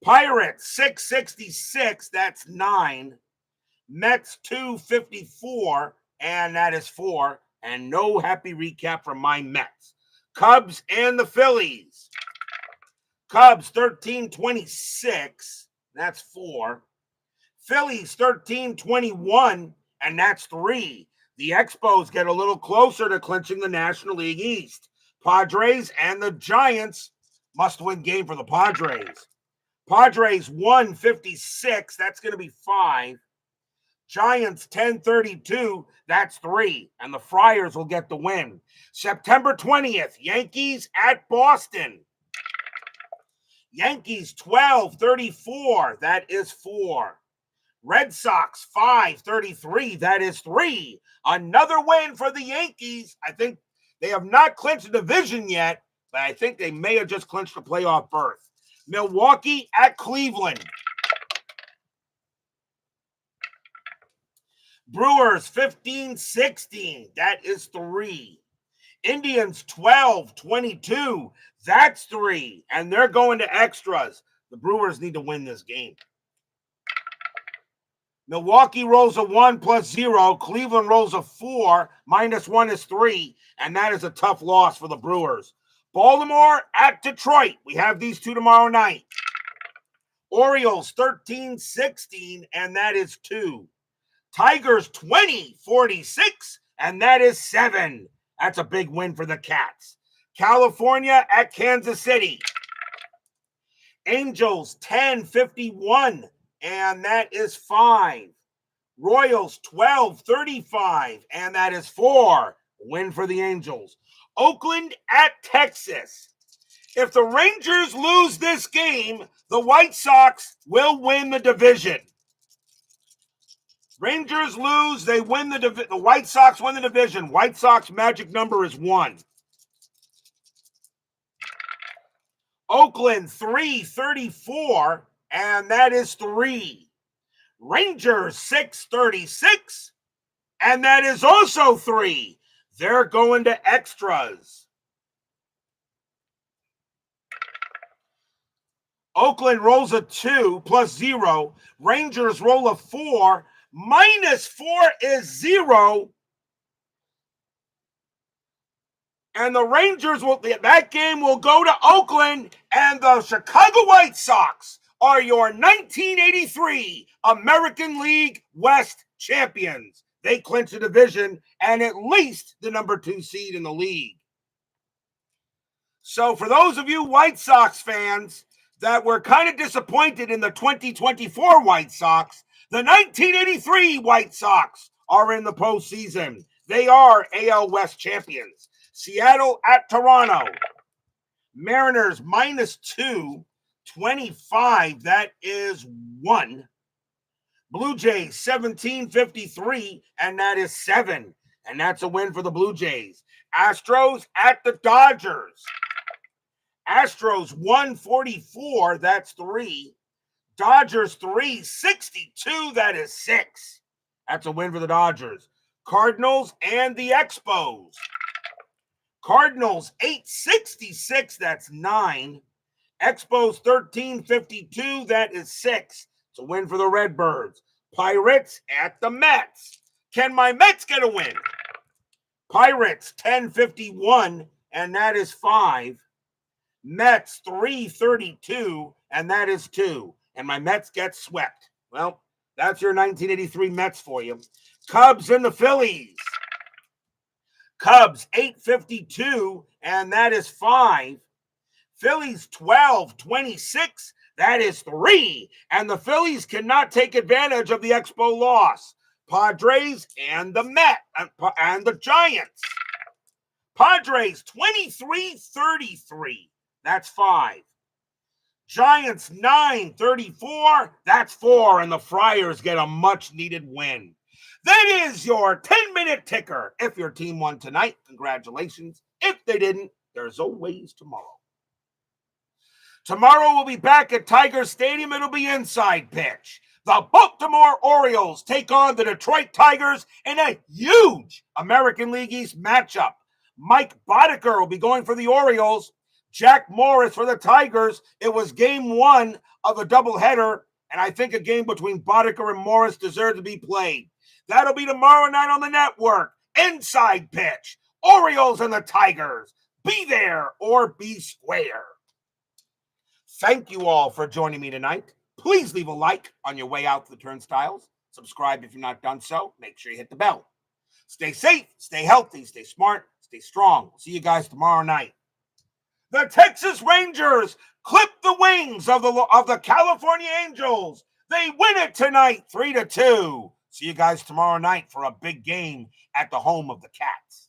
Pirates 666. That's 9. Mets 254. And that is 4. And no happy recap from my Mets. Cubs and the Phillies. Cubs 1326. That's 4. Phillies 1321. And that's 3. The Expos get a little closer to clinching the National League East. Padres and the Giants, must-win game for the Padres. Padres 156, that's going to be 5. Giants 1032, that's 3. And the Friars will get the win. September 20th, Yankees at Boston. Yankees 1234, that is 4. Red Sox 533, that is 3. Another win for the Yankees. I think they have not clinched the division yet, but I think they may have just clinched a playoff berth. Milwaukee at Cleveland. Brewers 15-16, that is 3. Indians 12-22, that's 3. And they're going to extras. The Brewers need to win this game. Milwaukee rolls a 1 plus 0. Cleveland rolls a 4. -1 is 3. And that is a tough loss for the Brewers. Baltimore at Detroit. We have these two tomorrow night. Orioles 13-16. And that is 2. Tigers 20-46. And that is 7. That's a big win for the Cats. California at Kansas City. Angels 10-51. And that is 5. Royals 12-35, and that is 4. Win for the Angels. Oakland at Texas. If the Rangers lose this game, the White Sox will win the division. Rangers lose, they win the division. The White Sox win the division. White Sox magic number is 1. Oakland 334. And that is 3. Rangers 636. And that is also 3. They're going to extras. Oakland rolls a 2 plus 0. Rangers roll a 4. -4 is 0. And the Rangers that game will go to Oakland, and the Chicago White Sox are your 1983 American League West champions. They clinch the division and at least the number 2 seed in the league. So for those of you White Sox fans that were kind of disappointed in the 2024 White Sox, the 1983 White Sox are in the postseason. They are AL West champions. Seattle at Toronto. Mariners -2. 25, that is 1. Blue Jays 17-53, and that is 7. And that's a win for the Blue Jays. Astros at the Dodgers. Astros 144, that's 3. Dodgers 362, that is 6. That's a win for the Dodgers. Cardinals and the Expos. Cardinals 866, that's 9. Expos 1352, that is 6. It's a win for the Redbirds. Pirates at the Mets. Can my Mets get a win? Pirates 1051, and that is 5. Mets 332, and that is 2. And my Mets get swept. Well, that's your 1983 Mets for you. Cubs and the Phillies. Cubs 852, and that is 5. Phillies 12-26, that is 3. And the Phillies cannot take advantage of the Expo loss. Padres and the and the Giants. Padres 23-33. That's 5. Giants 9-34. That's 4. And the Friars get a much-needed win. That is your 10-minute ticker. If your team won tonight, congratulations. If they didn't, there's always tomorrow. Tomorrow we'll be back at Tiger Stadium. It'll be inside pitch. The Baltimore Orioles take on the Detroit Tigers in a huge American League East matchup. Mike Boddicker will be going for the Orioles. Jack Morris for the Tigers. It was game 1 of a doubleheader, and I think a game between Boddicker and Morris deserved to be played. That'll be tomorrow night on the network. Inside pitch. Orioles and the Tigers. Be there or be square. Thank you all for joining me tonight. Please leave a like on your way out to the turnstiles. Subscribe if you've not done so. Make sure you hit the bell. Stay safe, stay healthy, stay smart, stay strong. See you guys tomorrow night. The Texas Rangers clip the wings of the California Angels. They win it tonight, 3-2. See you guys tomorrow night for a big game at the home of the Cats.